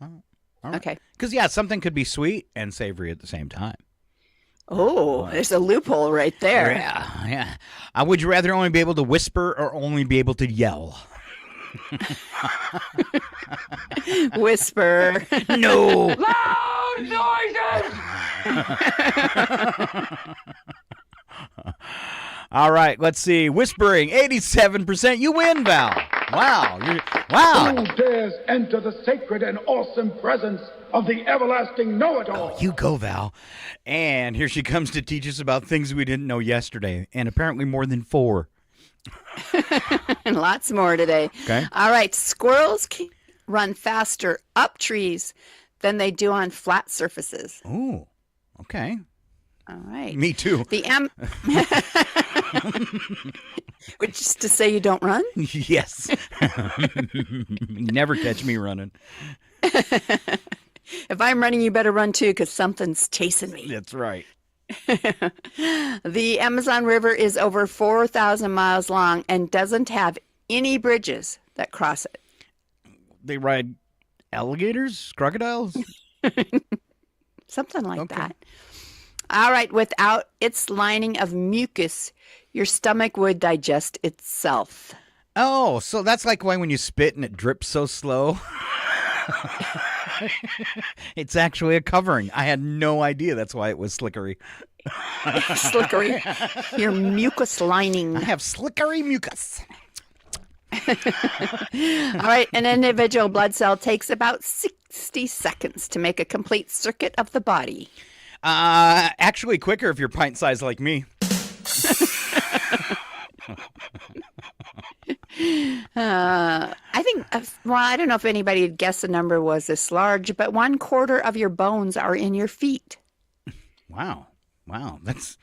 All right. Okay. Because, yeah, something could be sweet and savory at the same time. Oh, there's a loophole right there. Yeah. Would you rather only be able to whisper or only be able to yell? Whisper. No. Loud noises! All right, let's see. Whispering, 87%. You win, Val. Wow. Who dares enter the sacred and awesome presence of the everlasting know-it-all? Oh, you go, Val. And here she comes to teach us about things we didn't know yesterday, and apparently more than 4. And lots more today. Okay. All right. Squirrels can run faster up trees than they do on flat surfaces. Oh, okay. All right. Me too. Which is to say you don't run? Yes. Never catch me running. If I'm running, you better run too, because something's chasing me. That's right. The Amazon River is over 4,000 miles long and doesn't have any bridges that cross it. They ride alligators, crocodiles? Something like that. All right. Without its lining of mucus, your stomach would digest itself. Oh, so that's like why when you spit and it drips so slow. It's actually a covering. I had no idea that's why it was slickery. Slickery. Your mucus lining. I have slickery mucus. All right. An individual blood cell takes about 60 seconds to make a complete circuit of the body. Actually quicker if you're pint-sized like me. I I think, well, I don't know if anybody had guessed the number was this large, but 1/4 of your bones are in your feet. Wow. That's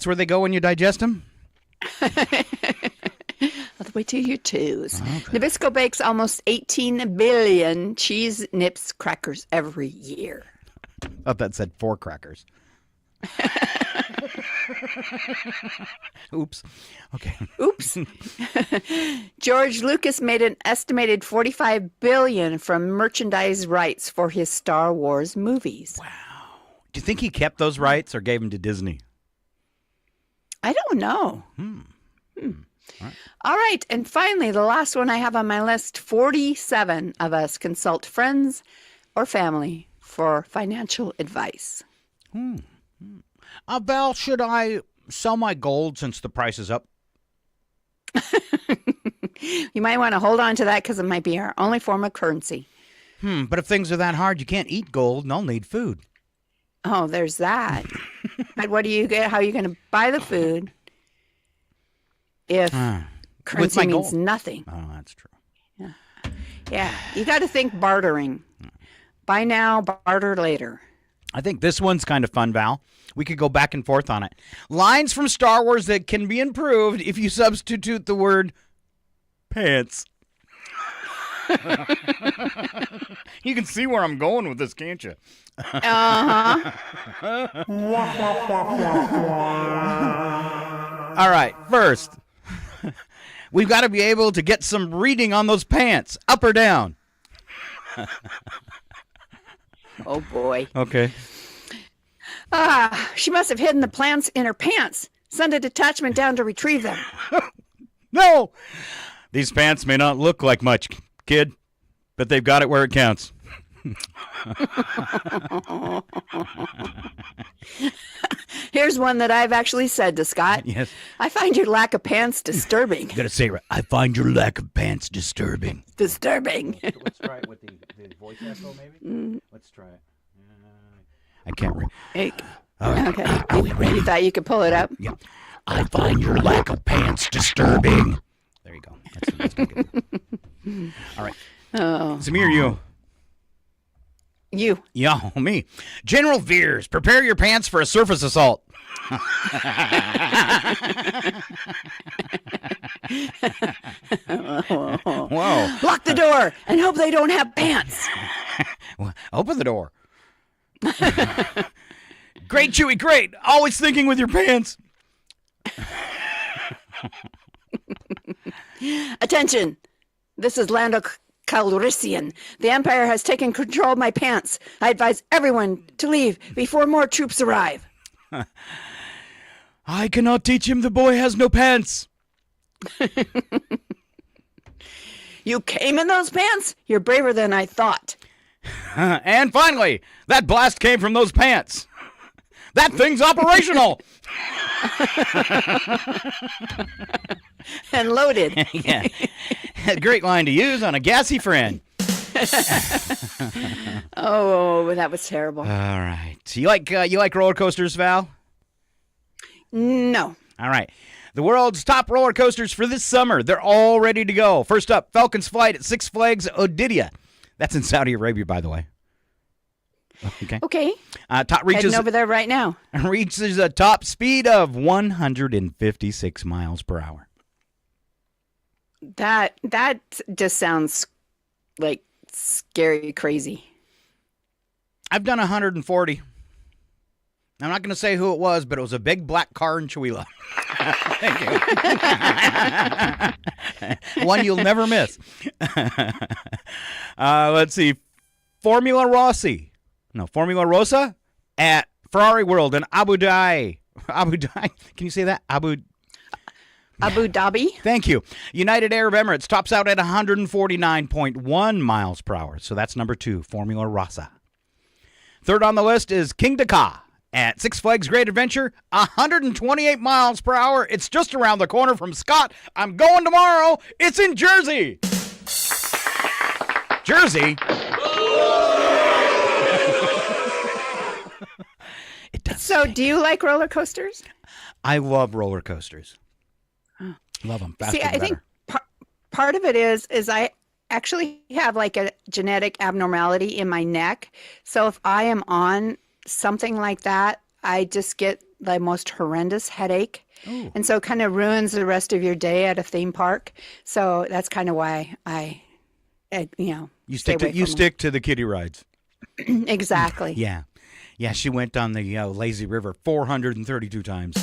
where they go when you digest them? All the way to your toes. Okay. Nabisco bakes almost 18 billion cheese nips crackers every year. I thought that said 4 crackers. Oops. Okay. Oops. George Lucas made an estimated $45 billion from merchandise rights for his Star Wars movies. Wow. Do you think he kept those rights or gave them to Disney? I don't know. All right. And finally, the last one I have on my list, 47 of us consult friends or family for financial advice. Val, should I sell my gold since the price is up? You might want to hold on to that because it might be our only form of currency. But if things are that hard, you can't eat gold and I'll need food. Oh, there's that. But what do you get? How are you going to buy the food if currency means nothing? Oh, that's true. Yeah. You got to think bartering. Buy now, barter later. I think this one's kind of fun, Val. We could go back and forth on it. Lines from Star Wars that can be improved if you substitute the word pants. You can see where I'm going with this, can't you? Uh-huh. All right, first, we've got to be able to get some reading on those pants, up or down. Oh, boy. Okay. She must have hidden the plants in her pants. Send a detachment down to retrieve them. No! These pants may not look like much, kid, but they've got it where it counts. Here's one that I've actually said to Scott. Yes. I find your lack of pants disturbing. You got to say it right. I find your lack of pants disturbing. Disturbing. Let's try it with the voice echo, maybe? Let's try it. I can't read. Hey. Okay. You thought you could pull it up? Yeah. I find your lack of pants disturbing. There you go. That's good. All right. Oh. It's me or you? You. Yeah, me. General Veers, prepare your pants for a surface assault. Whoa. Lock the door and hope they don't have pants. Open the door. Great, Chewy, great. Always thinking with your pants. Attention. This is Lando Calrissian. The Empire has taken control of my pants. I advise everyone to leave before more troops arrive. I cannot teach him. The boy has no pants. You came in those pants? You're braver than I thought. And finally, that blast came from those pants. That thing's operational. And loaded. Yeah. A great line to use on a gassy friend. Oh, that was terrible. All right. You like roller coasters, Val? No. All right. The world's top roller coasters for this summer. They're all ready to go. First up, Falcon's Flight at Six Flags Odidea. That's in Saudi Arabia, by the way. Okay. Top reaches Heading over there right now. Reaches a top speed of 156 miles per hour. That just sounds like scary crazy. I've done 140. I'm not going to say who it was, but it was a big black car in Chihuahua. Thank you. One you'll never miss. Let's see. Formula Rossa at Ferrari World in Abu Dhabi. Can you say that? Abu Dhabi. Thank you. United Arab Emirates tops out at 149.1 miles per hour. So that's number 2, Formula Rossa. Third on the list is King Dakar at Six Flags Great Adventure, 128 miles per hour. It's just around the corner from Scott. I'm going tomorrow. It's in Jersey. Jersey? It does. So, do you like roller coasters? I love roller coasters. Love them. Faster, See, I better. think part of it is actually have like a genetic abnormality in my neck. So if I am on something like that, I just get the most horrendous headache. Ooh. And so it kind of ruins the rest of your day at a theme park. So that's kind of why You stay stick to away from stick to the kiddie rides. Exactly. Yeah. Yeah, she went on the lazy river 432 times.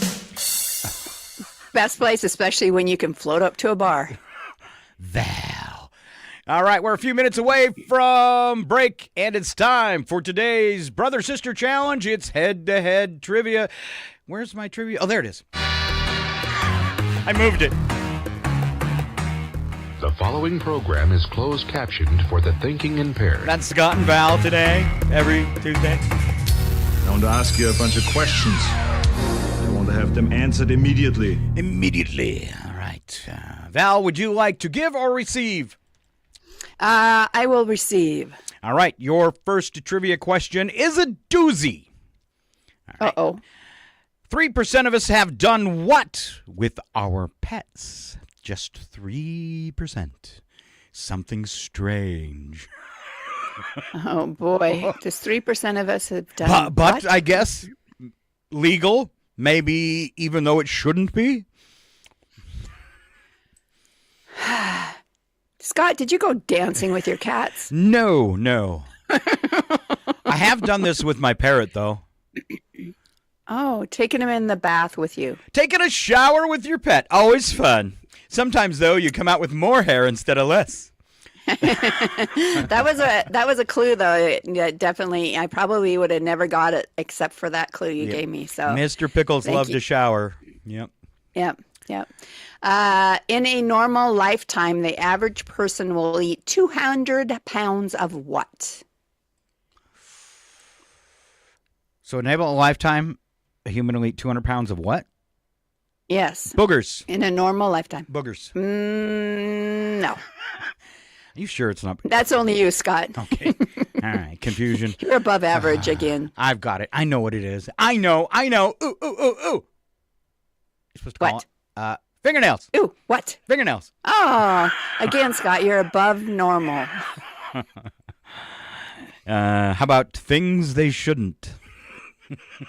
Best place, especially when you can float up to a bar. Val. All right, we're a few minutes away from break, and it's time for today's Brother-Sister Challenge. It's head-to-head trivia. Where's my trivia? Oh, there it is. I moved it. The following program is closed captioned for the thinking impaired. That's Scott and Val today, every Tuesday. I want to ask you a bunch of questions. I want to have them answered immediately. Immediately. All right. Val, would you like to give or receive? I will receive. All right. Your first trivia question is a doozy. Right. Uh-oh. 3% of us have done what with our pets? Just 3%. Something strange. Oh, boy. Just 3% of us have done But what? I guess legal, maybe even though it shouldn't be. Scott, did you go dancing with your cats? No. I have done this with my parrot, though. Oh, taking him in the bath with you. Taking a shower with your pet. Always fun. Sometimes, though, you come out with more hair instead of less. That was a clue, though. Yeah, definitely, I probably would have never got it except for that clue you gave me. So, Mr. Pickles loved to shower. Yep. In a normal lifetime, the average person will eat 200 pounds of what? So, in a lifetime, a human will eat 200 pounds of what? Yes. Boogers. In a normal lifetime. Boogers. No. Are you sure it's not? That's only you, Scott. Okay. All right. Confusion. You're above average again. I've got it. I know what it is. I know. Ooh. You're supposed to call it. Fingernails. Ooh, what? Fingernails. Oh, again, Scott, you're above normal. How about things they shouldn't?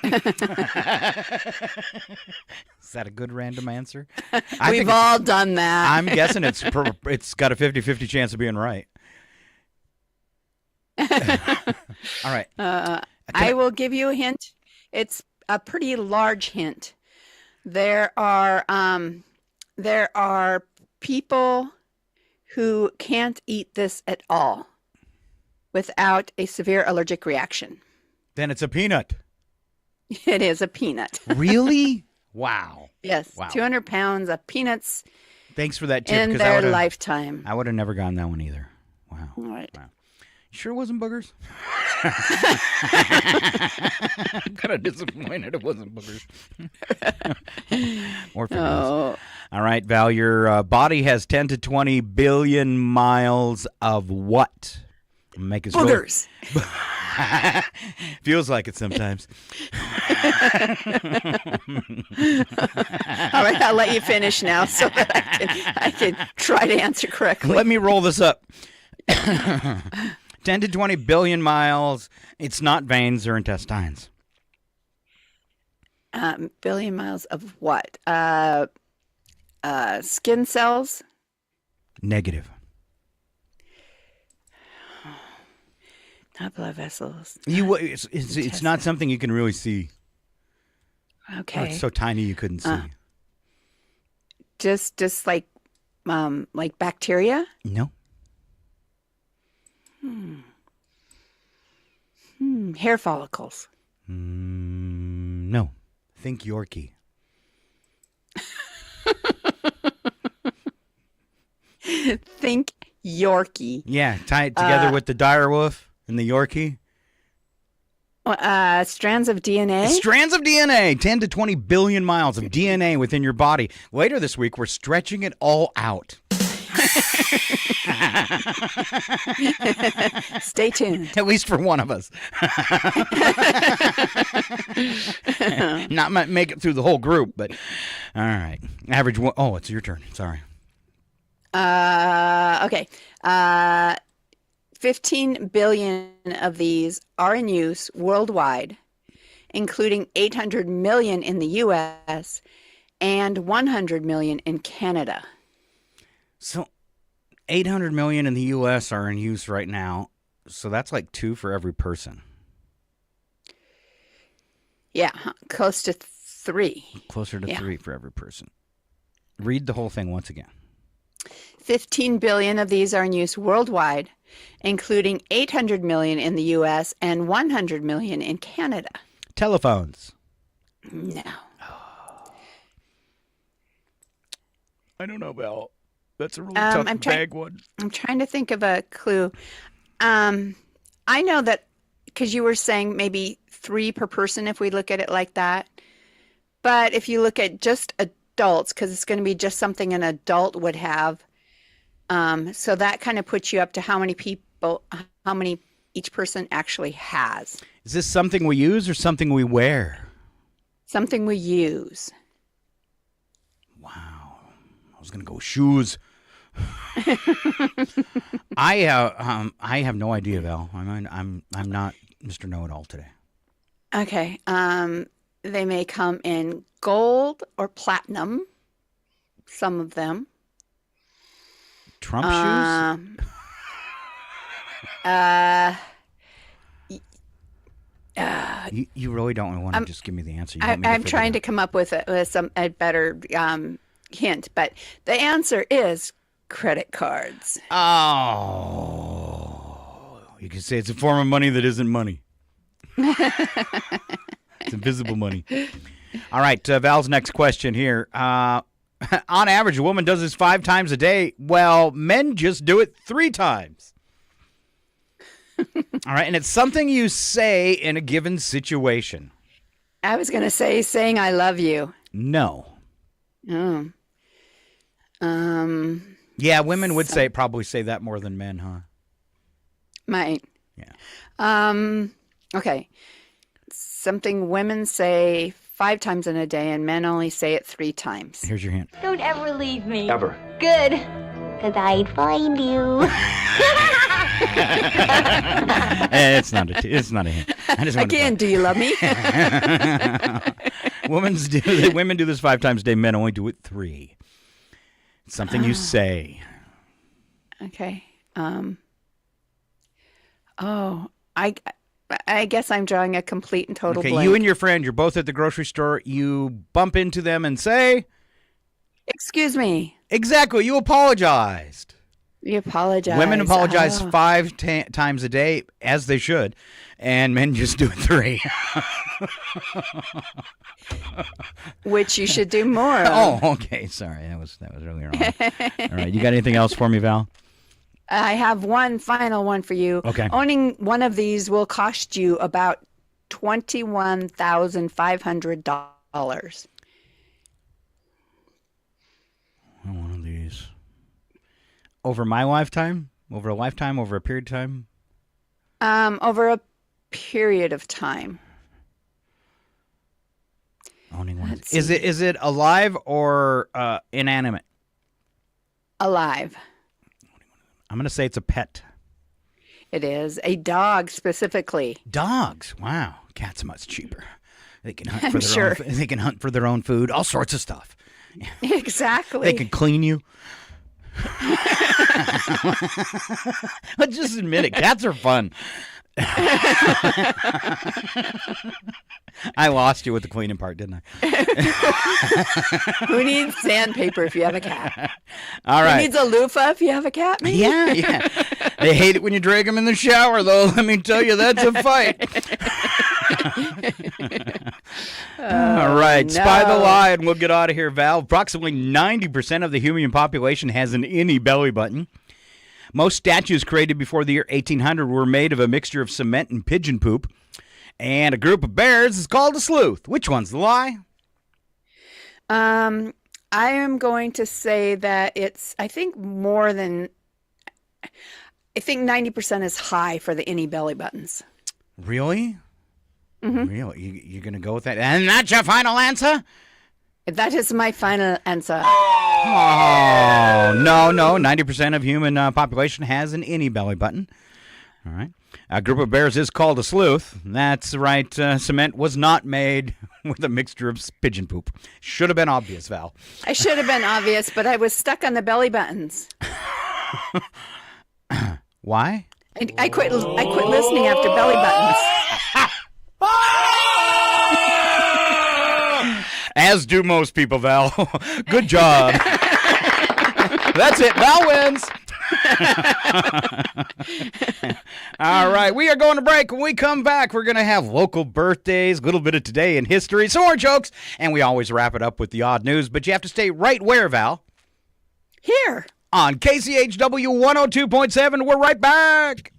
Is that a good random answer? We've all done that. I'm guessing it's got a 50-50 chance of being right. All right. I will give you a hint. It's a pretty large hint. There are people who can't eat this at all without a severe allergic reaction. Then it's a peanut. It is a peanut. Really? Wow. Yes. Wow. 200 pounds of peanuts. Thanks for that tip. In their lifetime. I would have never gotten that one either. Wow. All right. Wow. You sure it wasn't boogers? I'm kind of disappointed it wasn't boogers. Or fingernails. All right, Val, your body has 10 to 20 billion miles of what? Make us boogers. Feels like it sometimes. All right, I'll let you finish now so that I can try to answer correctly. Let me roll this up. 10 to 20 billion miles. It's not veins or intestines. Billion miles of what? Skin cells? Negative. Not blood vessels. It's not something you can really see. Okay. Oh, it's so tiny you couldn't see. Just like bacteria? No. Hair follicles. No. Think Yorkie. Think Yorkie. Yeah, tie it together with the direwolf and the Yorkie. Strands of DNA? Strands of DNA. 10 to 20 billion miles of DNA within your body. Later this week, we're stretching it all out. Stay tuned. At least for one of us. Not make it through the whole group, but all right. Average one. Oh, it's your turn. Sorry. Okay. 15 billion of these are in use worldwide, including 800 million in the U.S. and 100 million in Canada. So 800 million in the U.S. are in use right now. So that's like 2 for every person. Yeah, close to 3. Closer to 3 for every person. Read the whole thing once again. 15 billion of these are in use worldwide, including 800 million in the U.S. and 100 million in Canada. Telephones. No. I don't know, Val. That's a really tough bag one. I'm trying to think of a clue. I know that because you were saying maybe 3 per person if we look at it like that. But if you look at just adults, because it's going to be just something an adult would have, so that kind of puts you up to how many each person actually has. Is this something we use or something we wear? Something we use. Wow. I was going to go shoes. I have no idea, Val. I'm not Mr. Know-It-All today. Okay. They may come in gold or platinum. Some of them. Trump shoes? You really don't want to just give me the answer. I'm trying to come up with a better hint, but the answer is credit cards. Oh, you can say it's a form of money that isn't money. It's invisible money. All right, Val's next question here. On average, a woman does this 5 times a day. Well, men just do it 3 times. All right, and it's something you say in a given situation. I was going to say saying I love you. No. Oh. Yeah, women would probably say that more than men, huh? Might. Yeah. Okay. Something women say 5 times in a day and men only say it 3 times. Here's your hint. Don't ever leave me. Ever. Good. Because I'd find you. It's not a hint. Again, do you love me? Women do this 5 times a day. Men only do it 3. It's something you say. Okay. I guess I'm drawing a complete and total blank. You and your friend, you're both at the grocery store. You bump into them and say, "Excuse me." Exactly. You apologized. You apologize. Women apologize 5 times a day, as they should, and men just do it 3. Which you should do more. Oh, okay. Sorry, that was really wrong. All right, you got anything else for me, Val? I have one final one for you. Okay. Owning one of these will cost you about $21,500. One of these. Over my lifetime? Over a lifetime? Over a period of time? Over a period of time. Owning one. Is it alive or inanimate? Alive. I'm going to say it's a pet. It is a dog specifically. Dogs? Wow. Cats are much cheaper. They can hunt for their own. They can hunt for their own food. All sorts of stuff. Exactly. They can clean you. Let's just admit it. Cats are fun. I lost you with the cleaning part, didn't I? Who needs sandpaper if you have a cat? All right. Who needs a loofah if you have a cat? Maybe? Yeah. They hate it when you drag them in the shower, though. Let me tell you, that's a fight. All right. No. Spy the lie, and we'll get out of here, Val. Approximately 90% of the human population has an innie belly button. Most statues created before the year 1800 were made of a mixture of cement and pigeon poop. And a group of bears is called a sleuth. Which one's the lie? I am going to say that it's, I think 90% is high for the innie belly buttons. Really? Mm-hmm. Really? You're going to go with that? And that's your final answer? That is my final answer. Oh, no. 90% of human population has an innie belly button. All right. A group of bears is called a sleuth. That's right. Cement was not made with a mixture of pigeon poop. Should have been obvious, Val. I should have been obvious, but I was stuck on the belly buttons. Why? I quit listening after belly buttons. As do most people, Val. Good job. That's it. Val wins. All right, we are going to break. When we come back, we're going to have local birthdays, a little bit of today in history, some more jokes, and we always wrap it up with the odd news. But you have to stay right where, Val? Here. On KCHW 102.7. We're right back.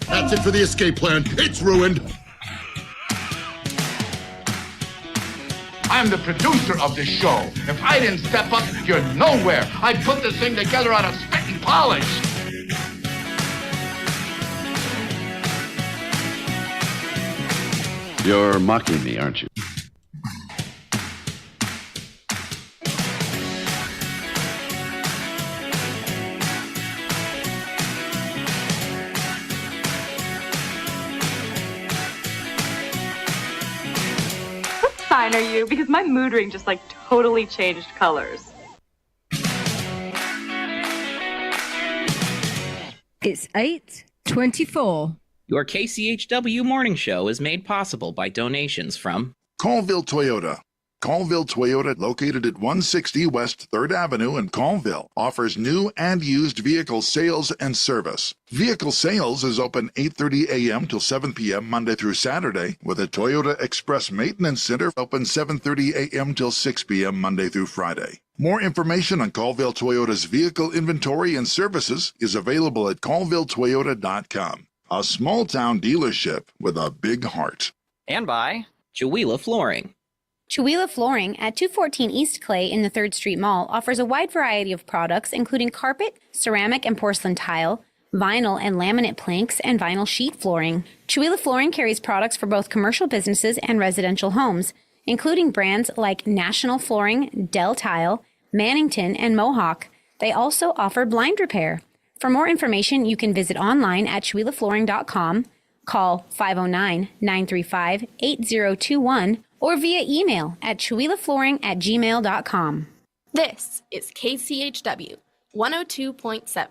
That's it for the escape plan. It's ruined. I'm the producer of this show. If I didn't step up, you're nowhere. I put this thing together out of spit and polish. You're mocking me, aren't you? Fine are you? Because my mood ring just like totally changed colors. It's 8:24. Your KCHW morning show is made possible by donations from Colville Toyota. Colville Toyota, located at 160 West 3rd Avenue in Colville, offers new and used vehicle sales and service. Vehicle sales is open 8:30 a.m. till 7 p.m. Monday through Saturday, with a Toyota Express Maintenance Center open 7:30 a.m. till 6 p.m. Monday through Friday. More information on Colville Toyota's vehicle inventory and services is available at colvilletoyota.com. A small-town dealership with a big heart. and by Chihuahua Flooring. Chihuahua Flooring at 214 East Clay in the 3rd Street Mall offers a wide variety of products including carpet, ceramic and porcelain tile, vinyl and laminate planks, and vinyl sheet flooring. Chihuahua Flooring carries products for both commercial businesses and residential homes, including brands like National Flooring, Dell Tile, Mannington, and Mohawk. They also offer blind repair. For more information, you can visit online at chihuahuaflooring.com, call 509-935-8021, or via email at chihuahuaflooring@gmail.com. This is KCHW 102.7.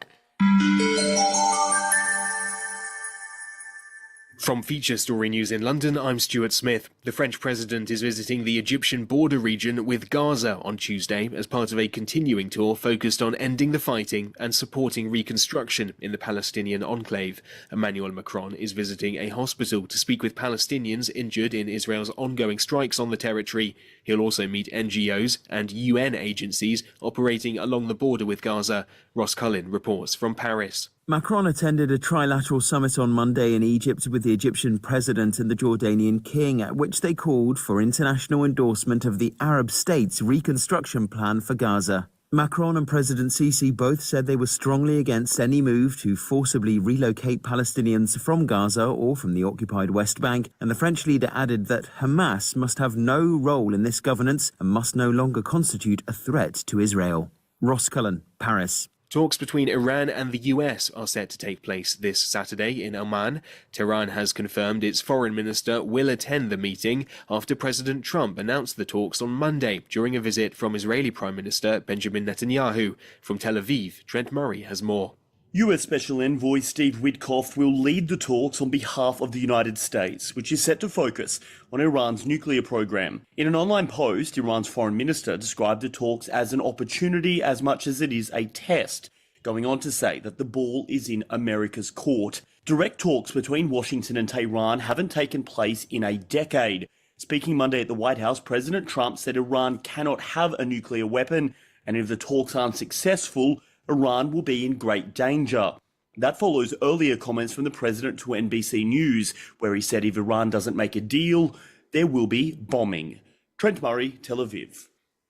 From Feature Story News in London, I'm Stuart Smith. The French president is visiting the Egyptian border region with Gaza on Tuesday as part of a continuing tour focused on ending the fighting and supporting reconstruction in the Palestinian enclave. Emmanuel Macron is visiting a hospital to speak with Palestinians injured in Israel's ongoing strikes on the territory. He'll also meet NGOs and UN agencies operating along the border with Gaza. Ross Cullen reports from Paris. Macron attended a trilateral summit on Monday in Egypt with the Egyptian president and the Jordanian king, at which they called for international endorsement of the Arab states' reconstruction plan for Gaza. Macron and President Sisi both said they were strongly against any move to forcibly relocate Palestinians from Gaza or from the occupied West Bank, and the French leader added that Hamas must have no role in this governance and must no longer constitute a threat to Israel. Ross Cullen, Paris. Talks between Iran and the US are set to take place this Saturday in Oman. Tehran has confirmed its foreign minister will attend the meeting after President Trump announced the talks on Monday during a visit from Israeli Prime Minister Benjamin Netanyahu. From Tel Aviv, Trent Murray has more. U.S. Special Envoy Steve Witkoff will lead the talks on behalf of the United States, which is set to focus on Iran's nuclear program. In an online post, Iran's foreign minister described the talks as an opportunity as much as it is a test, going on to say that the ball is in America's court. Direct talks between Washington and Tehran haven't taken place in a decade. Speaking Monday at the White House, President Trump said Iran cannot have a nuclear weapon, and if the talks aren't successful, Iran will be in great danger. That follows earlier comments from the president to NBC News, where he said if Iran doesn't make a deal, there will be bombing. Trent Murray, Tel Aviv.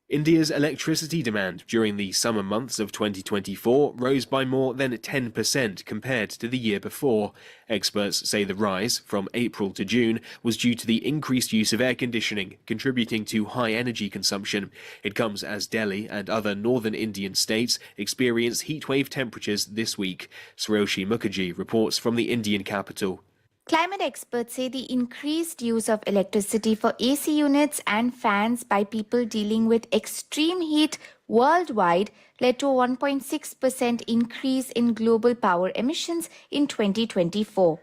India's electricity demand during the summer months of 2024 rose by more than 10% compared to the year before. Experts say the rise from April to June was due to the increased use of air conditioning, contributing to high energy consumption. It comes as Delhi and other northern Indian states experienced heatwave temperatures this week. Sriyoshi Mukherjee reports from the Indian capital. Climate experts say the increased use of electricity for AC units and fans by people dealing with extreme heat worldwide led to a 1.6% increase in global power emissions in 2024.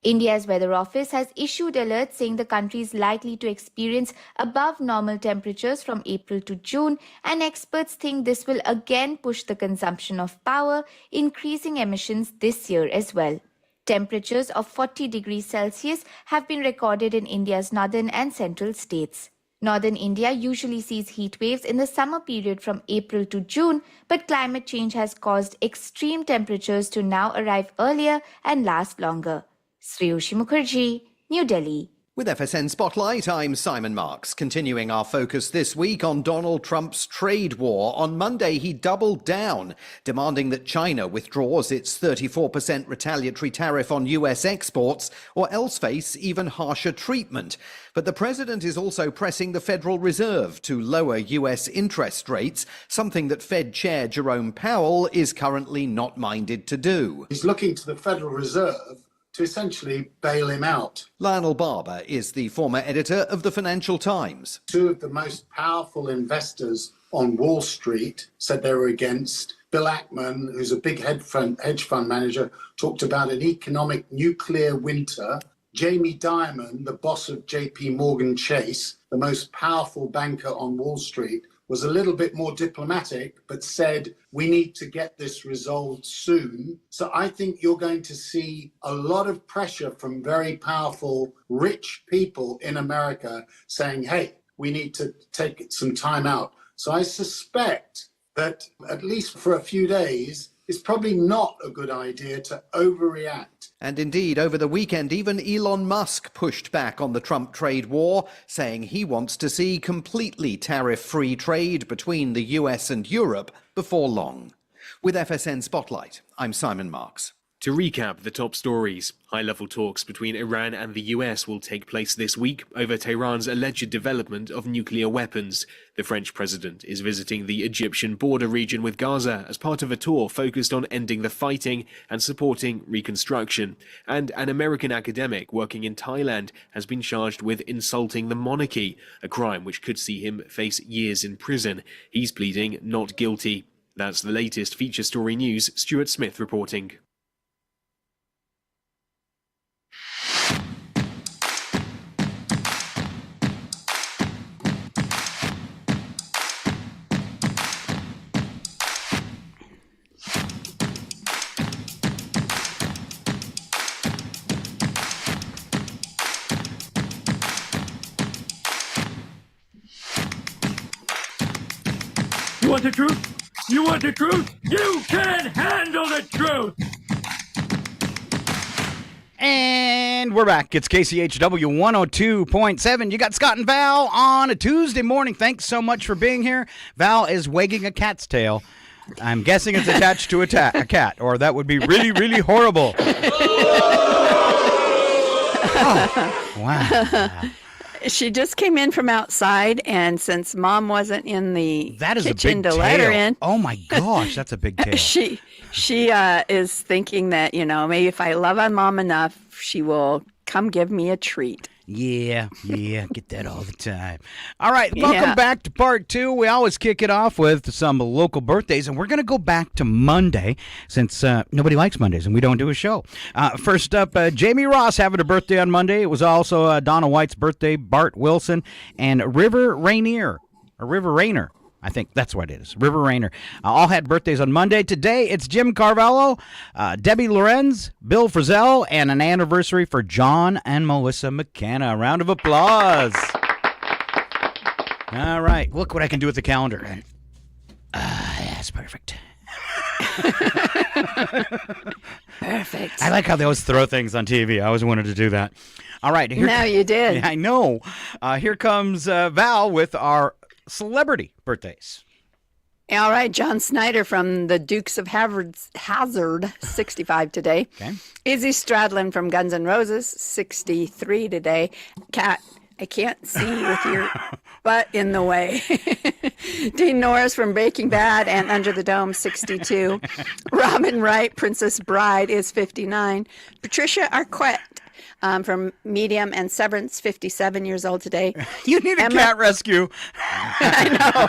India's Weather Office has issued alerts saying the country is likely to experience above normal temperatures from April to June, and experts think this will again push the consumption of power, increasing emissions this year as well. Temperatures of 40 degrees Celsius have been recorded in India's northern and central states. Northern India usually sees heat waves in the summer period from April to June, but climate change has caused extreme temperatures to now arrive earlier and last longer. Sriyoshi Mukherjee, New Delhi. With FSN Spotlight, I'm Simon Marks. Continuing our focus this week on Donald Trump's trade war. On Monday, he doubled down, demanding that China withdraws its 34% retaliatory tariff on US exports or else face even harsher treatment. But the president is also pressing the Federal Reserve to lower US interest rates, something that Fed Chair Jerome Powell is currently not minded to do. He's looking to the Federal Reserve to essentially bail him out. Lionel Barber is the former editor of the Financial Times. Two of the most powerful investors on Wall Street said they were against. Bill Ackman, who's a big hedge fund manager, talked about an economic nuclear winter. Jamie Dimon, the boss of JP Morgan Chase, the most powerful banker on Wall Street, was a little bit more diplomatic, but said, we need to get this resolved soon. So I think you're going to see a lot of pressure from very powerful, rich people in America saying, hey, we need to take some time out. So I suspect that, at least for a few days, it's probably not a good idea to overreact. And indeed, over the weekend, even Elon Musk pushed back on the Trump trade war, saying he wants to see completely tariff-free trade between the US and Europe before long. With FSN Spotlight, I'm Simon Marks. To recap the top stories, high-level talks between Iran and the US will take place this week over Tehran's alleged development of nuclear weapons. The French president is visiting the Egyptian border region with Gaza as part of a tour focused on ending the fighting and supporting reconstruction. And an American academic working in Thailand has been charged with insulting the monarchy, a crime which could see him face years in prison. He's pleading not guilty. That's the latest feature story news. Stuart Smith reporting. You want the truth? You want the truth? You can handle the truth! And we're back. It's KCHW 102.7. You got Scott and Val on a Tuesday morning. Thanks so much for being here. Val is wagging a cat's tail. I'm guessing it's attached to a cat, or that would be really, really horrible. Oh, wow. She just came in from outside, and since Mom wasn't in the kitchen to let her in, oh my gosh, that's a big tail. She is thinking that, maybe if I love on Mom enough, she will come give me a treat. Yeah, get that all the time. All right, welcome back to part two. We always kick it off with some local birthdays, and we're going to go back to Monday since nobody likes Mondays and we don't do a show. First up, Jamie Ross having a birthday on Monday. It was also Donna White's birthday, Bart Wilson, and River Rainier. I think that's what it is. River Rainer. All had birthdays on Monday. Today, it's Jim Carvalho, Debbie Lorenz, Bill Frizzell, and an anniversary for John and Melissa McKenna. A round of applause. All right. Look what I can do with the calendar. That's perfect. Perfect. I like how they always throw things on TV. I always wanted to do that. All right. Now you did. I know. Here comes Val with our celebrity birthdays. All right, John Snyder from the Dukes of Hazzard, 65 today. Okay. Izzy Stradlin from Guns N' Roses, 63 today. Kat, I can't see with your butt in the way. Dean Norris from Breaking Bad and Under the Dome, 62. Robin Wright, Princess Bride, is 59. Patricia Arquette from Medium and Severance, 57 years old today. You need a cat rescue. I know.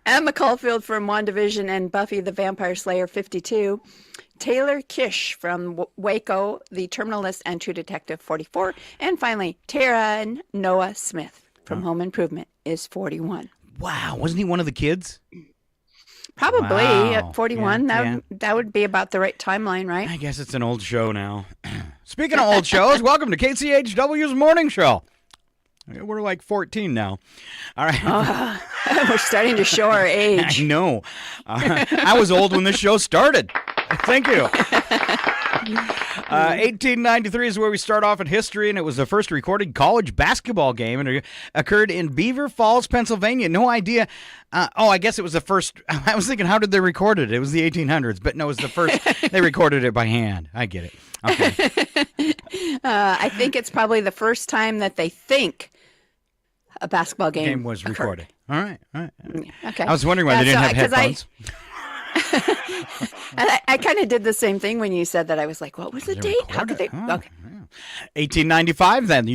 Emma Caulfield from WandaVision and Buffy the Vampire Slayer, 52. Taylor Kish from Waco, The Terminal List and True Detective, 44. And finally, Tara and Noah Smith from Home Improvement is 41. Wow. Wasn't he one of the kids? Probably Wow. at 41. Yeah, That would be about the right timeline, right? I guess it's an old show now. Speaking of old shows, welcome to KCHW's Morning Show. We're like 14 now. All right. We're starting to show our age. I know. I was old when this show started. Thank you. 1893 is where we start off in history, and it was the first recorded college basketball game, and it occurred in Beaver Falls, Pennsylvania. No idea. I guess it was the first. I was thinking, how did they record it? It was the 1800s, but no, it was the first. They recorded it by hand. I get it. Okay. I think it's probably the first time that they think a basketball game was occurred. recorded. All right. Okay. I was wondering why they didn't have headphones. I kind of did the same thing when you said that. I was like, what was the date? How could they? Oh, Okay. 1895, then, the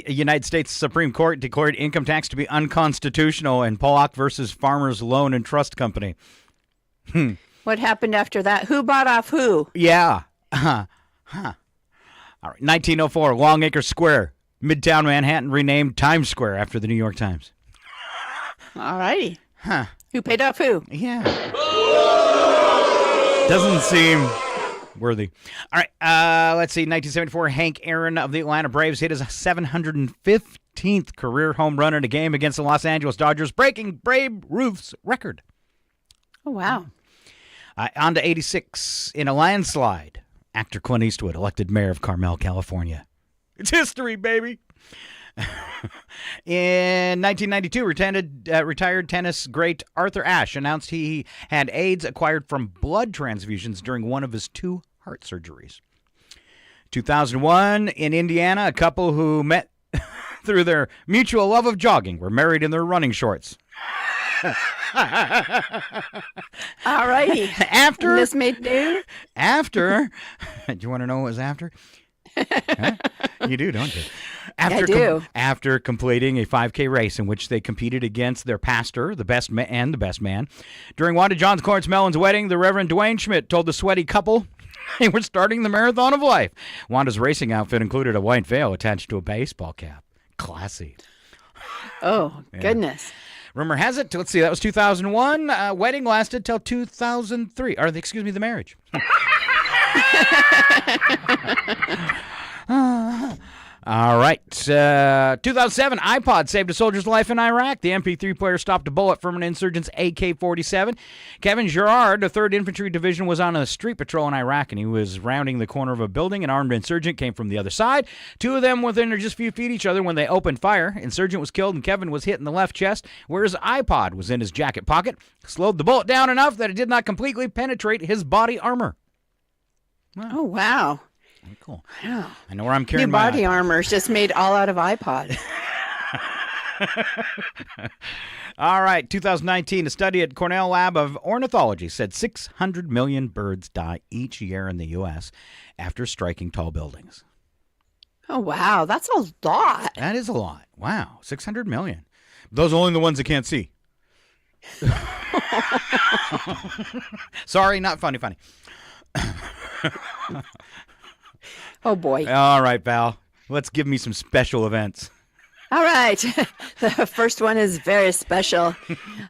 United States Supreme Court declared income tax to be unconstitutional in Pollock versus Farmers Loan and Trust Company. What happened after that? Who bought off who? Yeah. All right. 1904, Longacre Square, Midtown Manhattan, renamed Times Square after the New York Times. All righty. Huh. Who paid off who? Yeah. Doesn't seem worthy. All right. Let's see. 1974, Hank Aaron of the Atlanta Braves hit his 715th career home run in a game against the Los Angeles Dodgers, breaking Babe Ruth's record. Oh, wow. On to 86. In a landslide, actor Clint Eastwood elected mayor of Carmel, California. It's history, baby. In 1992, retired tennis great Arthur Ashe announced he had AIDS acquired from blood transfusions during one of his 2 heart surgeries. 2001, in Indiana, a couple who met through their mutual love of jogging were married in their running shorts. All righty. After this made new. After, do you want to know what was after? Huh? You do, don't you? I do. After completing a 5K race in which they competed against their pastor, the best man. During Wanda John Clarence Mellon's wedding, the Reverend Dwayne Schmidt told the sweaty couple they were starting the marathon of life. Wanda's racing outfit included a white veil attached to a baseball cap. Classy. Oh, goodness. Rumor has it, let's see, that was 2001. Wedding lasted till 2003. The marriage. All right. 2007, iPod saved a soldier's life in Iraq. The MP3 player stopped a bullet from an insurgent's AK-47. Kevin Gerard, the 3rd Infantry Division, was on a street patrol in Iraq, and he was rounding the corner of a building. An armed insurgent came from the other side. 2 of them within just a few feet of each other when they opened fire. Insurgent was killed, and Kevin was hit in the left chest, where his iPod was in his jacket pocket. Slowed the bullet down enough that it did not completely penetrate his body armor. Wow. Oh, wow. Cool. Wow. I know where I'm carrying New my body armor is just made all out of iPod. All right, 2019, a study at Cornell Lab of Ornithology said 600 million birds die each year in the U.S. after striking tall buildings. Oh, wow. That's a lot. That is a lot. Wow, 600 million. Those are only the ones that can't see. Sorry, not funny. Oh, boy. All right, pal. Let's give me some special events. All right. The first one is very special.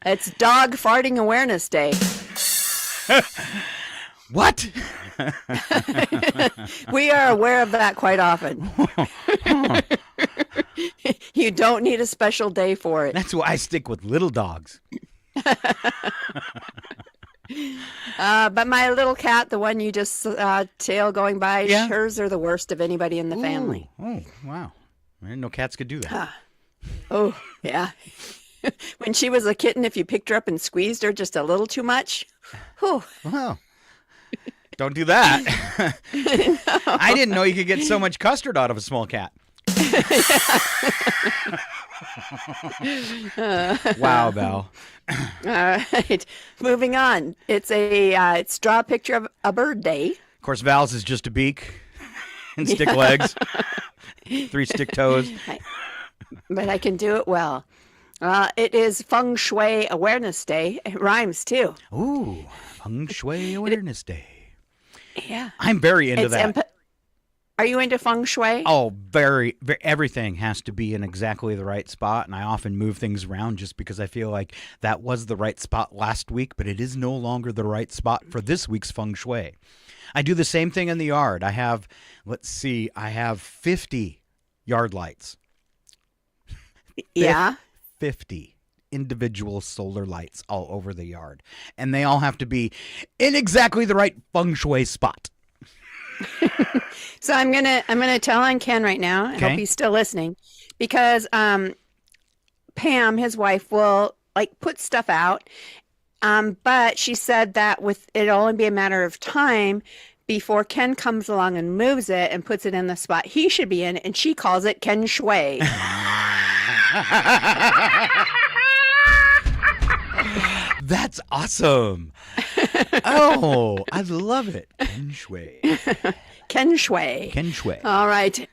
It's Dog Farting Awareness Day. What? We are aware of that quite often. You don't need a special day for it. That's why I stick with little dogs. But my little cat, the one you just tail going by, hers are the worst of anybody in the family. Oh, wow. I didn't know cats could do that. Oh, yeah. When she was a kitten, if you picked her up and squeezed her just a little too much, whew. Well, don't do that. I didn't know you could get so much custard out of a small cat. Wow, Val. All right, moving on. It's draw a picture of a bird day. Of course, Val's is just a beak and stick legs, 3 stick toes. But I can do it well. It is Feng Shui Awareness Day. It rhymes too. Ooh, Feng Shui Awareness Day. Yeah. I'm very into that. Are you into Feng Shui? Oh, very. Everything has to be in exactly the right spot, and I often move things around just because I feel like that was the right spot last week, but it is no longer the right spot for this week's Feng Shui. I do the same thing in the yard. I have 50 yard lights. Yeah. 50 individual solar lights all over the yard, and they all have to be in exactly the right Feng Shui spot. So I'm gonna tell on Ken right now. I hope he's still listening, because Pam, his wife, will put stuff out, but she said that it'll only be a matter of time before Ken comes along and moves it and puts it in the spot he should be in, and she calls it Ken Shui. That's awesome. Oh, I love it. Ken Shui. Ken Shui. Ken Shui. All right.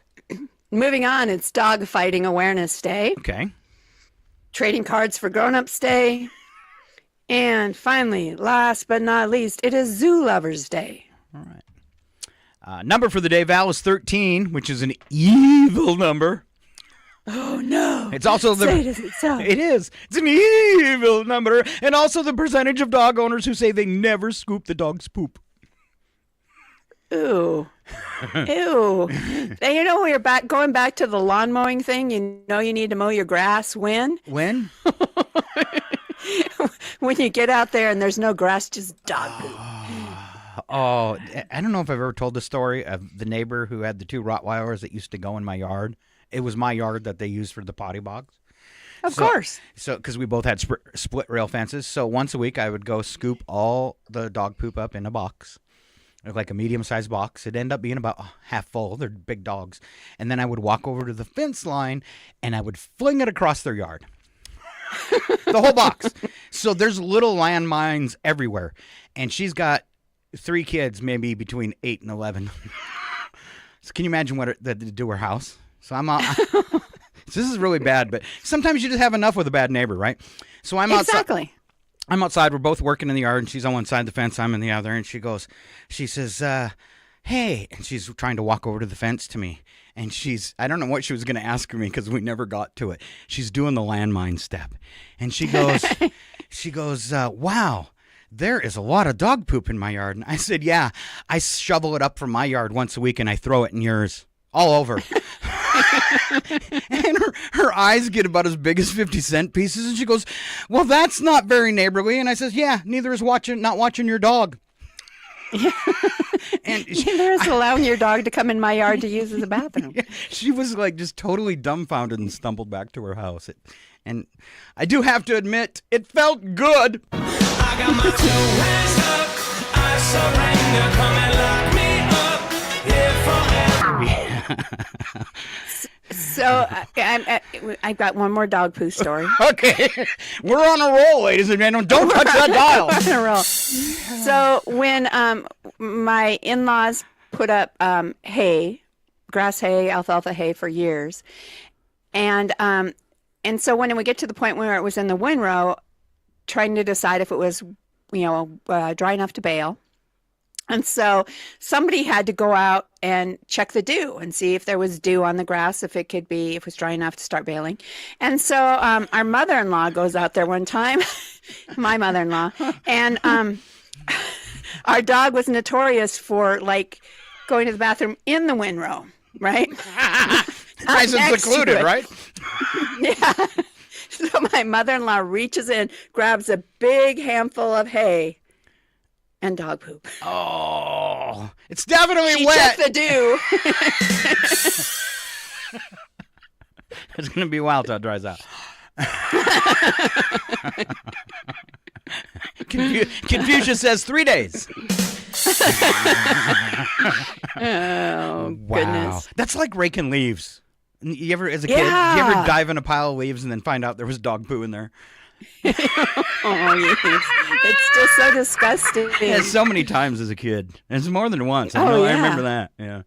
Moving on, it's Dog Fighting Awareness Day. Okay. Trading Cards for Grown-Ups Day. And finally, last but not least, it is Zoo Lovers Day. All right. Number for the day, Val, is 13, which is an evil number. Oh, no. It's also Say it isn't so. It is. It's an evil number. And also the percentage of dog owners who say they never scoop the dog's poop. Ooh. Ew. You know, we're going back to the lawn mowing thing. You know you need to mow your grass when? When? When you get out there and there's no grass, just dog poop. Oh, I don't know if I've ever told the story of the neighbor who had the 2 Rottweilers that used to go in my yard. It was my yard that they used for the potty box. Of course. So, because we both had split rail fences. So once a week, I would go scoop all the dog poop up in a box, like a medium-sized box. It'd end up being about half full. They're big dogs. And then I would walk over to the fence line, and I would fling it across their yard. The whole box. So there's little landmines everywhere. And she's got 3 kids, maybe between 8 and 11. So can you imagine what that did to her house? So so this is really bad, but sometimes you just have enough with a bad neighbor, right? So I'm outside. Exactly. I'm outside. We're both working in the yard, and she's on one side of the fence. I'm in the other, and she says, hey, and she's trying to walk over to the fence to me. And I don't know what she was going to ask me because we never got to it. She's doing the landmine step. And she goes, wow, there is a lot of dog poop in my yard. And I said, yeah, I shovel it up from my yard once a week and I throw it in yours all over. And her eyes get about as big as 50-cent pieces. And she goes, well, that's not very neighborly. And I says, yeah, neither is not watching your dog. And neither is allowing your dog to come in my yard to use as a bathroom. She was just totally dumbfounded and stumbled back to her house. And I do have to admit, it felt good. I got my 2 hands up. I surrender. Come and lock me up here forever. So I've got one more dog poo story. Okay. We're on a roll, ladies and gentlemen. Don't touch that dial. We're on a roll. So when my in-laws put up hay, grass hay, alfalfa hay for years, and so when it would get to the point where it was in the windrow, trying to decide if it was, dry enough to bale. And so somebody had to go out and check the dew and see if there was dew on the grass, if it was dry enough to start baling. And so our mother-in-law goes out there one time, my mother-in-law, and our dog was notorious for going to the bathroom in the windrow, right? Nice and secluded, right? Yeah. So my mother-in-law reaches in, grabs a big handful of hay and dog poop. Oh, it's definitely she wet. Checked the dew. It's going to be a while till it dries out. Confucius says 3 days. Oh, Wow. goodness. That's like raking leaves. You ever, as a kid, Yeah. you ever dive in a pile of leaves and then find out there was dog poo in there? Oh, yes. It's just so disgusting. Yeah, so many times as a kid. It's more than once. I Oh, know. I yeah. remember that. Yeah.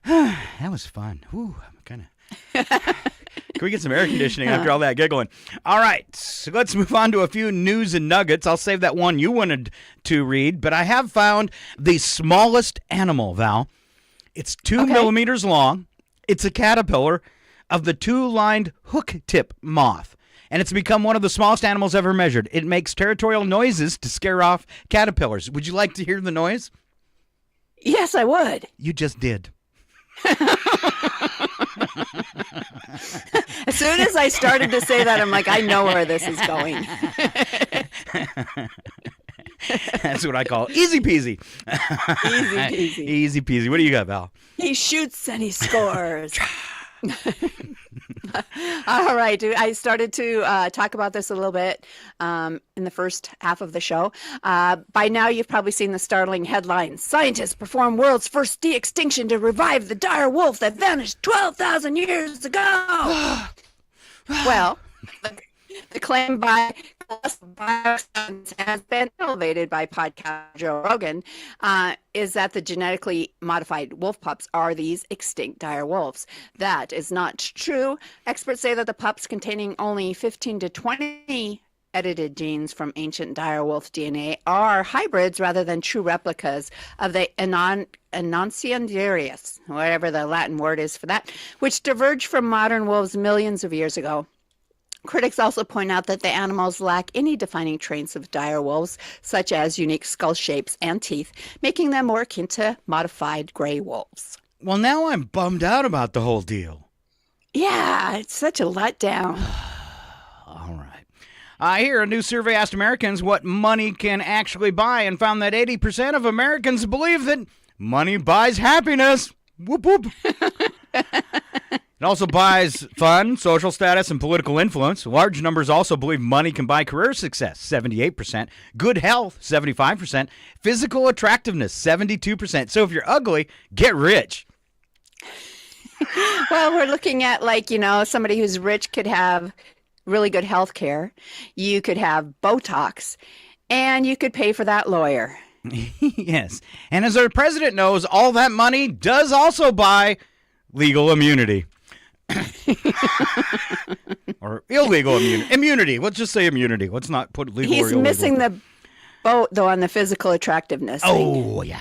That was fun. Whew, I'm kind of. Can we get some air conditioning after all that giggling? All right, so let's move on to a few news and nuggets. I'll save that one you wanted to read, but I have found the smallest animal, Val. It's 2 millimeters long. It's a caterpillar of the two-lined hook tip moth, and it's become one of the smallest animals ever measured. It makes territorial noises to scare off caterpillars. Would you like to hear the noise? Yes, I would. You just did. As soon as I started to say that, I'm like, I know where this is going. That's what I call easy peasy. Easy peasy. Easy peasy. What do you got, Val? He shoots and he scores. All right. I started to talk about this a little bit in the first half of the show. By now, you've probably seen the startling headline: Scientists perform world's first de-extinction to revive the dire wolf that vanished 12,000 years ago. Well, the claim by Bioscience has been elevated by podcast Joe Rogan, is that the genetically modified wolf pups are these extinct dire wolves. That is not true. Experts say that the pups containing only 15 to 20 edited genes from ancient dire wolf DNA are hybrids rather than true replicas of the Enonciandarius, whatever the Latin word is for that, which diverged from modern wolves millions of years ago. Critics also point out that the animals lack any defining traits of dire wolves, such as unique skull shapes and teeth, making them more akin to modified gray wolves. Well, now I'm bummed out about the whole deal. Yeah, it's such a letdown. All right. Here, a new survey asked Americans what money can actually buy and found that 80% of Americans believe that money buys happiness. Whoop, whoop. It also buys fun, social status, and political influence. Large numbers also believe money can buy career success, 78%, good health, 75%, physical attractiveness, 72%. So if you're ugly, get rich. Well, we're looking at, somebody who's rich could have really good health care. You could have Botox, and you could pay for that lawyer. Yes. And as our president knows, all that money does also buy legal immunity. Or illegal immunity. Let's just say immunity. Let's not put legal or He's illegal. missing the boat, though, on the physical attractiveness thing. Oh, yeah.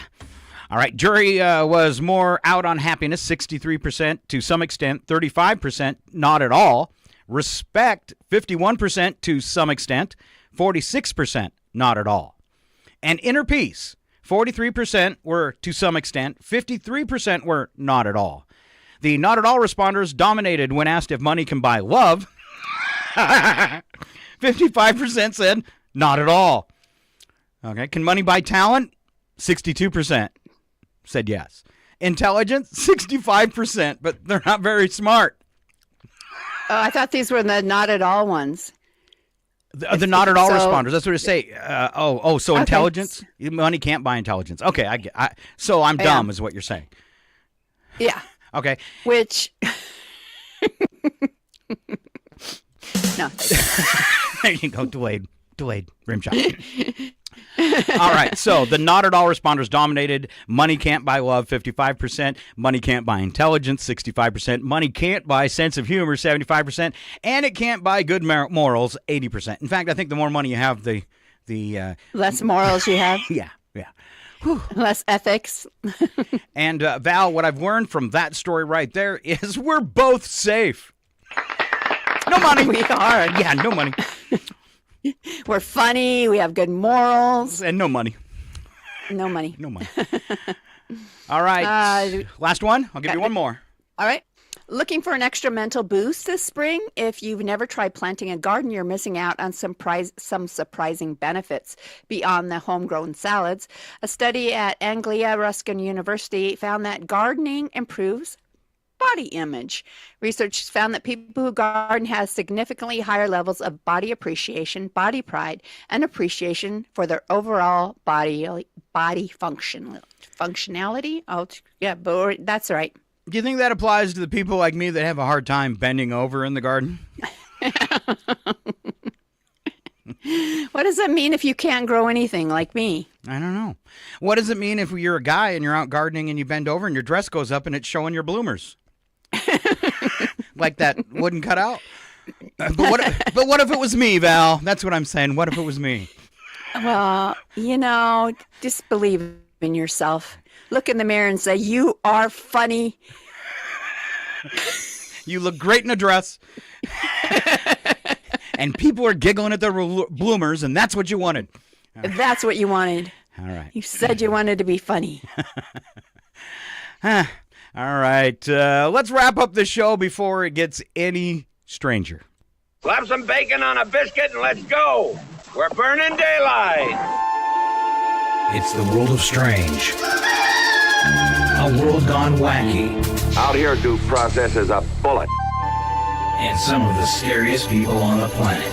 All right. Jury was more out on happiness, 63% to some extent, 35% not at all. Respect, 51% to some extent, 46% not at all. And inner peace, 43% were to some extent, 53% were not at all. The not at all responders dominated when asked if money can buy love. 55% said not at all. Okay, can money buy talent? 62% said yes. Intelligence? 65%, but they're not very smart. Oh, I thought these were the not at all ones. The not at all responders. That's what it say. So Okay. intelligence? Money can't buy intelligence. Okay, so I'm dumb is what you're saying. Yeah. Okay. Which, no. There you go. Delayed rim shot. All right. So the not at all responders dominated. Money can't buy love, 55%. Money can't buy intelligence, 65%. Money can't buy sense of humor, 75%. And it can't buy good morals, 80%. In fact, I think the more money you have, the less morals you have. Yeah. Less ethics. And Val, what I've learned from that story right there is we're both safe. No money. We are. Yeah, no money. We're funny. We have good morals. And no money. No money. No money. All right. Last one. I'll give you one more. All right. Looking for an extra mental boost this spring? If you've never tried planting a garden, you're missing out on some surprising benefits beyond the homegrown salads. A study at Anglia Ruskin University found that gardening improves body image. Research has found that people who garden have significantly higher levels of body appreciation, body pride, and appreciation for their overall body functionality. Oh, yeah, but that's right. Do you think that applies to the people like me that have a hard time bending over in the garden? What does that mean if you can't grow anything like me? I don't know. What does it mean if you're a guy and you're out gardening and you bend over and your dress goes up and it's showing your bloomers? Like that wooden cutout? But what if it was me, Val? That's what I'm saying. What if it was me? Well, just believe in yourself. Look in the mirror and say, you are funny. You look great in a dress. And people are giggling at their bloomers, and that's what you wanted. That's what you wanted. All right. You said you wanted to be funny. All right. Let's wrap up the show before it gets any stranger. Slap some bacon on a biscuit and let's go. We're burning daylight. It's the world of strange. A world gone wacky. Out here, due process is a bullet. And some of the scariest people on the planet.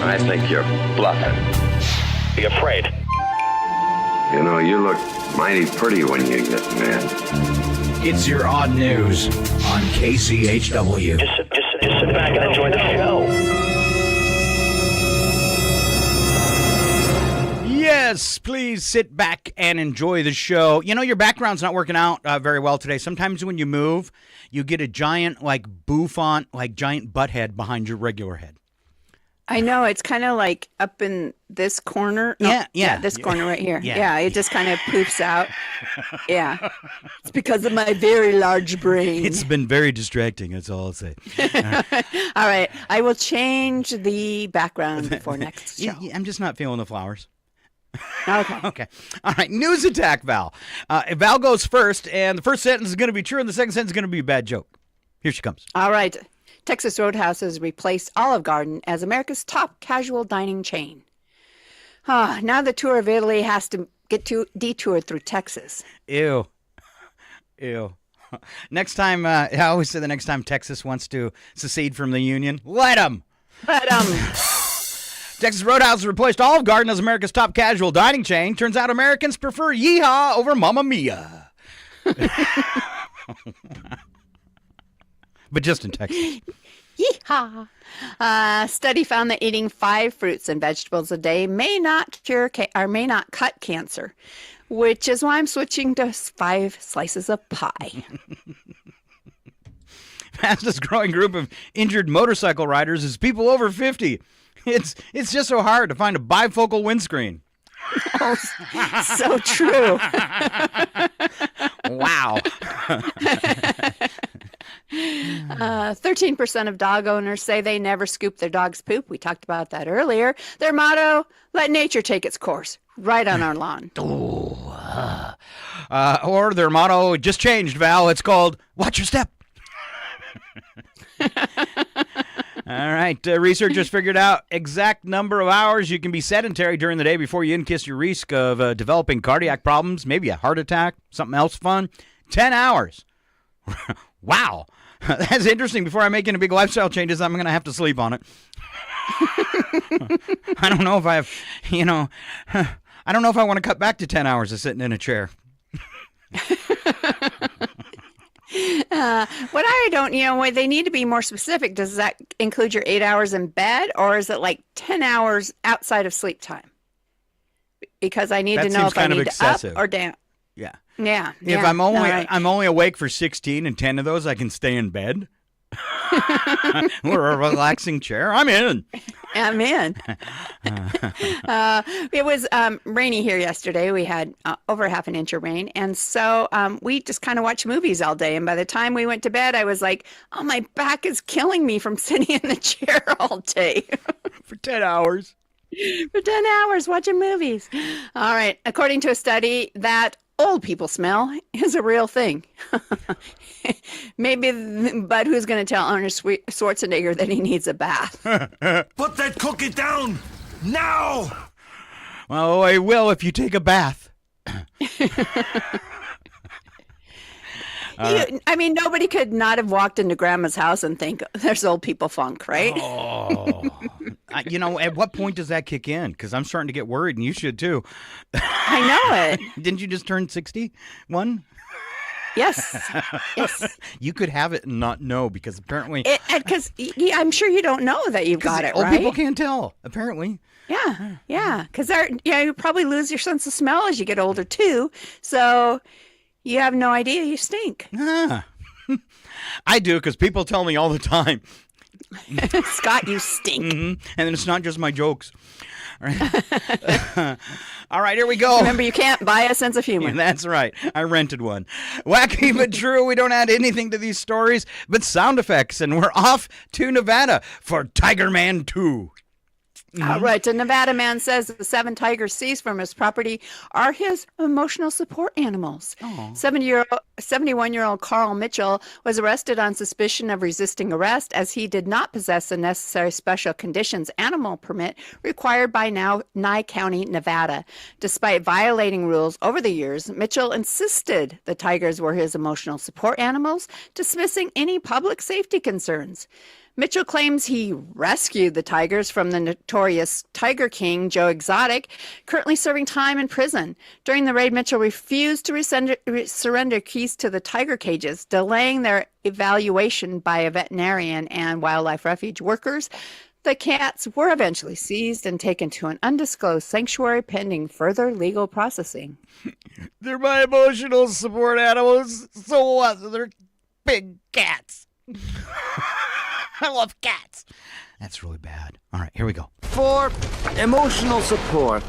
I think you're bluffing. Be afraid. You know, you look mighty pretty when you get mad. It's your odd news on KCHW. Just sit back and enjoy the show. Yes, please sit back and enjoy the show. You know, your background's not working out very well today. Sometimes when you move, you get a giant, bouffant, giant butt head behind your regular head. I know. It's kind of like up in this corner. Yeah. This corner right here. Yeah. Yeah, it just kind of poofs out. Yeah. It's because of my very large brain. It's been very distracting, that's all I'll say. All right. I will change the background for next show. I'm just not feeling the flowers. Okay. Okay. All right. News attack, Val. Val goes first, and the first sentence is going to be true, and the second sentence is going to be a bad joke. Here she comes. All right. Texas Roadhouse has replaced Olive Garden as America's top casual dining chain. Now the tour of Italy has to get detoured through Texas. Ew. Next time, I always say the next time Texas wants to secede from the Union, let them. Texas Roadhouse replaced Olive Garden as America's top casual dining chain. Turns out Americans prefer Yeehaw over Mamma Mia. But just in Texas. Yeehaw. Study found that eating 5 fruits and vegetables a day may not cut cancer, which is why I'm switching to 5 slices of pie. Fastest growing group of injured motorcycle riders is people over 50. It's just so hard to find a bifocal windscreen. Oh, so true. Wow. 13% of dog owners say they never scoop their dog's poop. We talked about that earlier. Their motto, let nature take its course, right on our lawn. Or their motto just changed, Val. It's called, watch your step. All right. Researchers figured out exact number of hours you can be sedentary during the day before you increase your risk of developing cardiac problems, maybe a heart attack, something else fun. 10 hours. Wow. That's interesting. Before I make any big lifestyle changes, I'm going to have to sleep on it. I don't know if I have, I don't know if I want to cut back to 10 hours of sitting in a chair. What I don't, they need to be more specific. Does that include your 8 hours in bed, or is it like 10 hours outside of sleep time? Because I need to know if I need to up or down. Yeah. Yeah. If I'm only awake for 16 and 10 of those I can stay in bed. Or a relaxing chair. I'm in. It was rainy here yesterday. We had over half an inch of rain. And so we just kind of watched movies all day. And by the time we went to bed, I was like, oh, my back is killing me from sitting in the chair all day. For 10 hours. For 10 hours watching movies. All right. According to a study, that old people smell is a real thing. Maybe, but who's going to tell Arnold Schwarzenegger that he needs a bath? Put that cookie down now! Well, I will if you take a bath. Nobody could not have walked into Grandma's house and think there's old people funk, right? Oh, at what point does that kick in? Because I'm starting to get worried, and you should too. I know it. Didn't you just turn 61? Yes. You could have it and not know, because apparently... Because I'm sure you don't know that you've got it, old right? people can't tell, apparently. Yeah. Because you probably lose your sense of smell as you get older, too. So you have no idea you stink. I do, because people tell me all the time. Scott, you stink. And then it's not just my jokes. All right. All right, here we go. Remember, you can't buy a sense of humor. That's right. I rented one. Wacky but true. We don't add anything to these stories but sound effects. And we're off to Nevada for Tiger Man 2. All right. A Nevada man says the 7 tigers seized from his property are his emotional support animals. 71-year-old Carl Mitchell was arrested on suspicion of resisting arrest, as he did not possess the necessary special conditions animal permit required by Nye County, Nevada. Despite violating rules over the years, Mitchell insisted the tigers were his emotional support animals, dismissing any public safety concerns. Mitchell claims he rescued the tigers from the notorious Tiger King, Joe Exotic, currently serving time in prison. During the raid, Mitchell refused to surrender keys to the tiger cages, delaying their evaluation by a veterinarian and wildlife refuge workers. The cats were eventually seized and taken to an undisclosed sanctuary pending further legal processing. They're my emotional support animals. So what? They're big cats. I love cats. That's really bad. All right, here we go. For emotional support,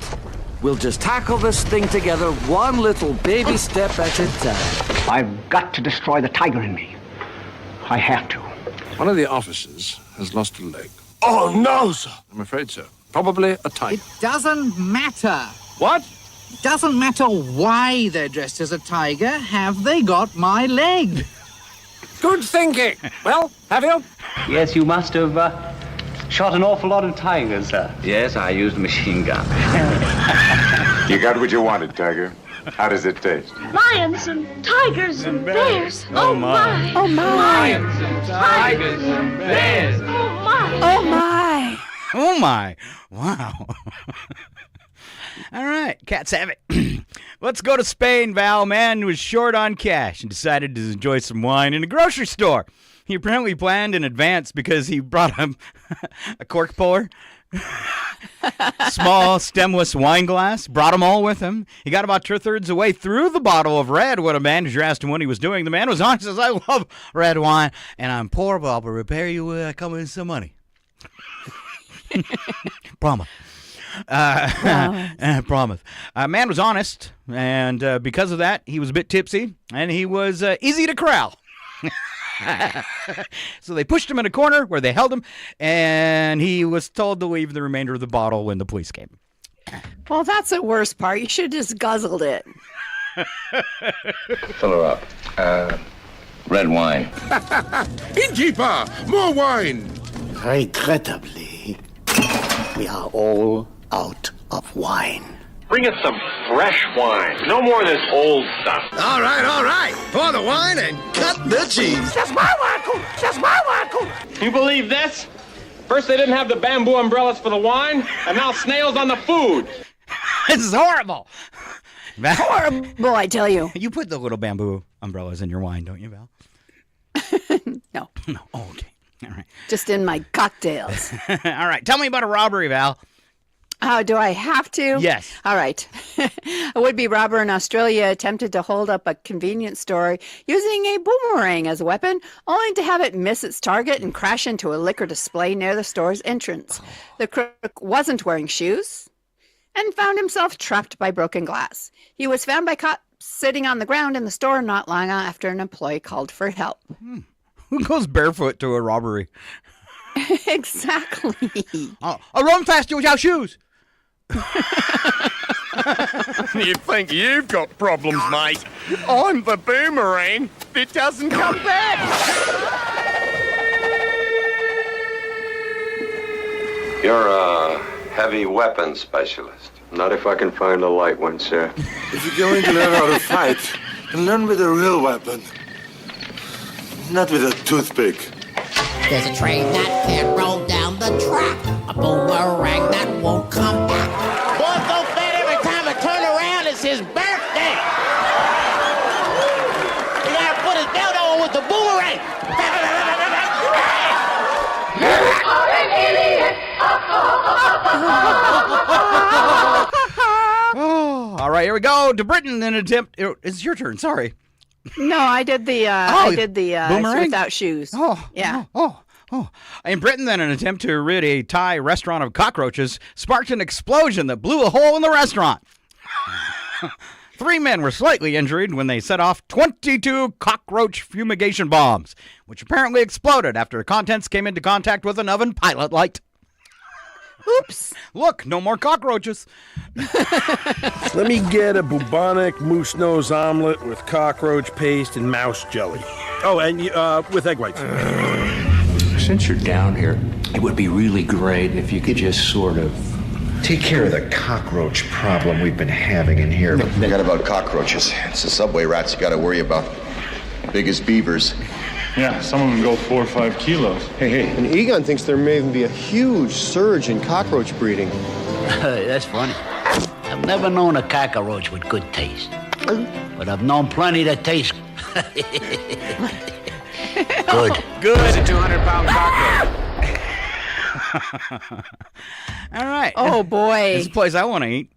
we'll just tackle this thing together, one little baby step at a time. I've got to destroy the tiger in me. I have to. One of the officers has lost a leg. Oh, no, sir. I'm afraid so. Probably a tiger. It doesn't matter. What? It doesn't matter why they're dressed as a tiger. Have they got my leg? Good thinking. Well, have you? Yes, you must have shot an awful lot of tigers, sir. Yes, I used a machine gun. You got what you wanted, Tiger. How does it taste? Lions and tigers and bears. Oh, my. Oh, my. Lions and tigers and bears. Oh, my. Oh, my. Oh, my. Wow. All right, cats have it. Let's go to Spain, Val. Man was short on cash and decided to enjoy some wine in a grocery store. He apparently planned in advance because he brought him a cork puller, small stemless wine glass, brought them all with him. He got about 2/3 the way through the bottle of red when a manager asked him what he was doing. The man was honest, says, I love red wine, and I'm poor, but I'll repair you when I come in some money. Promise. Promise. Man was honest, and because of that, he was a bit tipsy, and he was easy to corral. So they pushed him in a corner where they held him, and he was told to leave the remainder of the bottle when the police came. Well, that's the worst part. You should have just guzzled it. Fill her up. Red wine. Innkeeper, more wine. Regrettably, we are all out of wine. Bring us some fresh wine. No more of this old stuff. All right. Pour the wine and cut the cheese. That's my wine cooler. That's my wine cooler. You believe this? First they didn't have the bamboo umbrellas for the wine, and now snails on the food. This is horrible. Horrible, I tell you. You put the little bamboo umbrellas in your wine, don't you, Val? No. No. Oh, okay. All right. Just in my cocktails. All right. Tell me about a robbery, Val. Oh, do I have to? Yes. All right. A would-be robber in Australia attempted to hold up a convenience store using a boomerang as a weapon, only to have it miss its target and crash into a liquor display near the store's entrance. The crook wasn't wearing shoes and found himself trapped by broken glass. He was found by cops sitting on the ground in the store not long after an employee called for help. Who goes barefoot to a robbery? Exactly. I'll run faster without shoes. You think you've got problems, mate? I'm the boomerang that doesn't come back. You're a heavy weapons specialist. Not if I can find a light one, sir. If you're going to learn how to fight, then learn with a real weapon. Not with a toothpick. There's a train that can't roll down the track. A boomerang that won't come back. Boy so fat every time I turn around, it's his birthday. He gotta put his belt on with the boomerang. Oh, all right, here we go. To Britain in an attempt. It's your turn. Sorry. No, I did the boomerang? without shoes. Oh, yeah. Oh. In Britain, then, an attempt to rid a Thai restaurant of cockroaches sparked an explosion that blew a hole in the restaurant. 3 men were slightly injured when they set off 22 cockroach fumigation bombs, which apparently exploded after the contents came into contact with an oven pilot light. Oops. Look, no more cockroaches. Let me get a bubonic moose nose omelet with cockroach paste and mouse jelly. Oh, and with egg whites. Since you're down here, it would be really great if you could just sort of take care of the cockroach problem we've been having in here. Forget about cockroaches. It's the subway rats you gotta worry about. Big as beavers. Yeah, some of them go 4 or 5 kilos. Hey. And Egon thinks there may even be a huge surge in cockroach breeding. That's funny. I've never known a cockroach with good taste. But I've known plenty that taste good. Good. It's a 200-pound cockroach. All right. Oh, boy. This is a place I want to eat.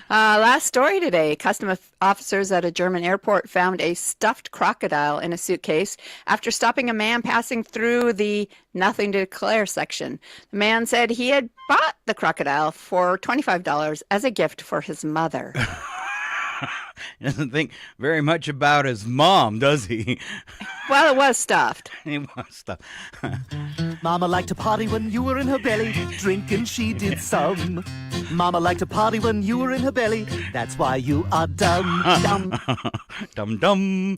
Last story today. Customs officers at a German airport found a stuffed crocodile in a suitcase after stopping a man passing through the nothing to declare section. The man said he had bought the crocodile for $25 as a gift for his mother. He doesn't think very much about his mom, does he? Well, it was stuffed. It was stuffed. Mama liked to party when you were in her belly. Drinking she did some. Mama liked to party when you were in her belly. That's why you are dumb. Dumb. Dumb.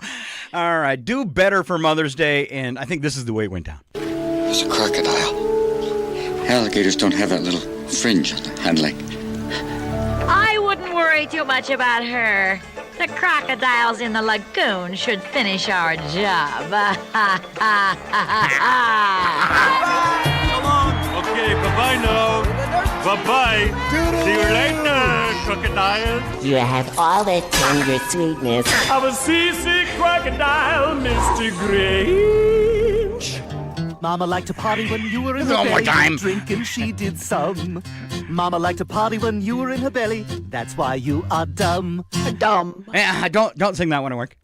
All right. Do better for Mother's Day. And I think this is the way it went down. It's a crocodile. Alligators don't have that little fringe on the hind leg. I wouldn't worry too much about her. The crocodiles in the lagoon should finish our job. So long. Okay, bye-bye now. Bye-bye. See you later, crocodile. You have all that tender sweetness of a seasick crocodile, Mr. Grange. Mama liked to party when you were in her One belly. more time. Drinking she did some. Mama liked to party when you were in her belly. That's why you are dumb. Dumb. Yeah, don't sing that one at work.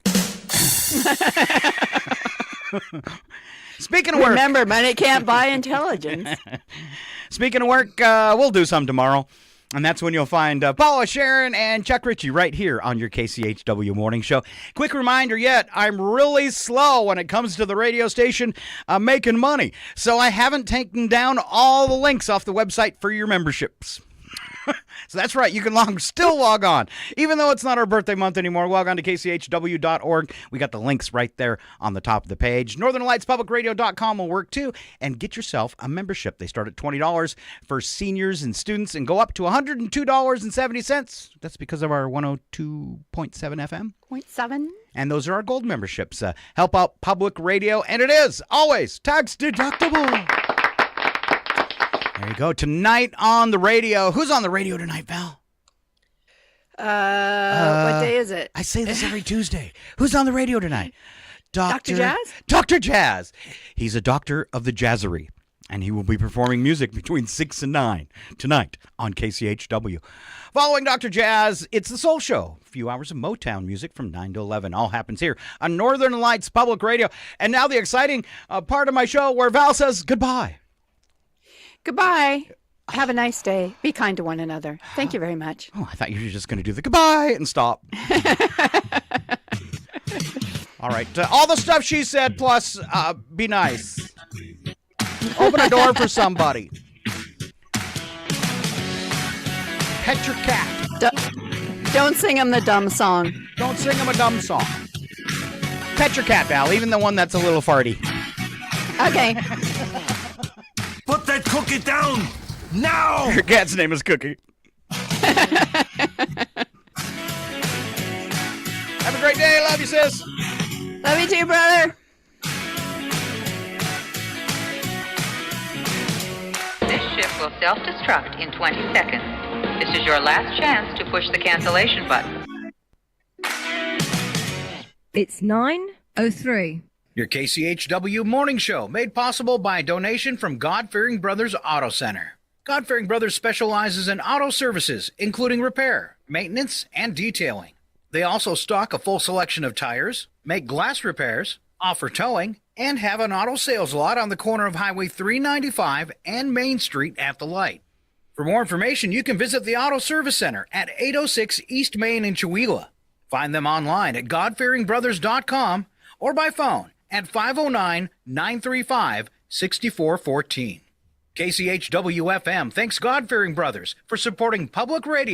Speaking of work. Remember, money can't buy intelligence. Speaking of work, we'll do some tomorrow. And that's when you'll find Paula Sharon and Chuck Ritchie right here on your KCHW Morning Show. Quick reminder yet, I'm really slow when it comes to the radio station making money. So I haven't taken down all the links off the website for your memberships. So that's right. You can still log on. Even though it's not our birthday month anymore, log on to kchw.org. We got the links right there on the top of the page. NorthernLightsPublicRadio.com will work too. And get yourself a membership. They start at $20 for seniors and students and go up to $102.70. That's because of our 102.7 FM. 0.7. And those are our gold memberships. Help out public radio. And it is always tax deductible. There you go. Tonight on the radio. Who's on the radio tonight, Val? What day is it? I say this every Tuesday. Who's on the radio tonight? Dr. Jazz? Dr. Jazz. He's a doctor of the jazzery, and he will be performing music between 6 and 9 tonight on KCHW. Following Dr. Jazz, it's the Soul Show. A few hours of Motown music from 9 to 11. All happens here on Northern Lights Public Radio. And now the exciting part of my show where Val says goodbye. Goodbye. Have a nice day. Be kind to one another. Thank you very much. Oh, I thought you were just going to do the goodbye and stop. All right. All the stuff she said, plus be nice. Open a door for somebody. Pet your cat. Don't sing him the dumb song. Don't sing him a dumb song. Pet your cat, Val, even the one that's a little farty. Okay. Put that cookie down now. Your cat's name is Cookie. Have a great day. Love you, sis. Love you too, brother. This ship will self-destruct in 20 seconds. This is your last chance to push the cancellation button. It's 9:03. Your KCHW morning show, made possible by a donation from God-Fearing Brothers Auto Center. God-Fearing Brothers specializes in auto services, including repair, maintenance, and detailing. They also stock a full selection of tires, make glass repairs, offer towing, and have an auto sales lot on the corner of Highway 395 and Main Street at the light. For more information, you can visit the Auto Service Center at 806 East Main in Chewelah. Find them online at godfearingbrothers.com or by phone at 509-935-6414. KCHW FM thanks God-Fearing Brothers for supporting public radio.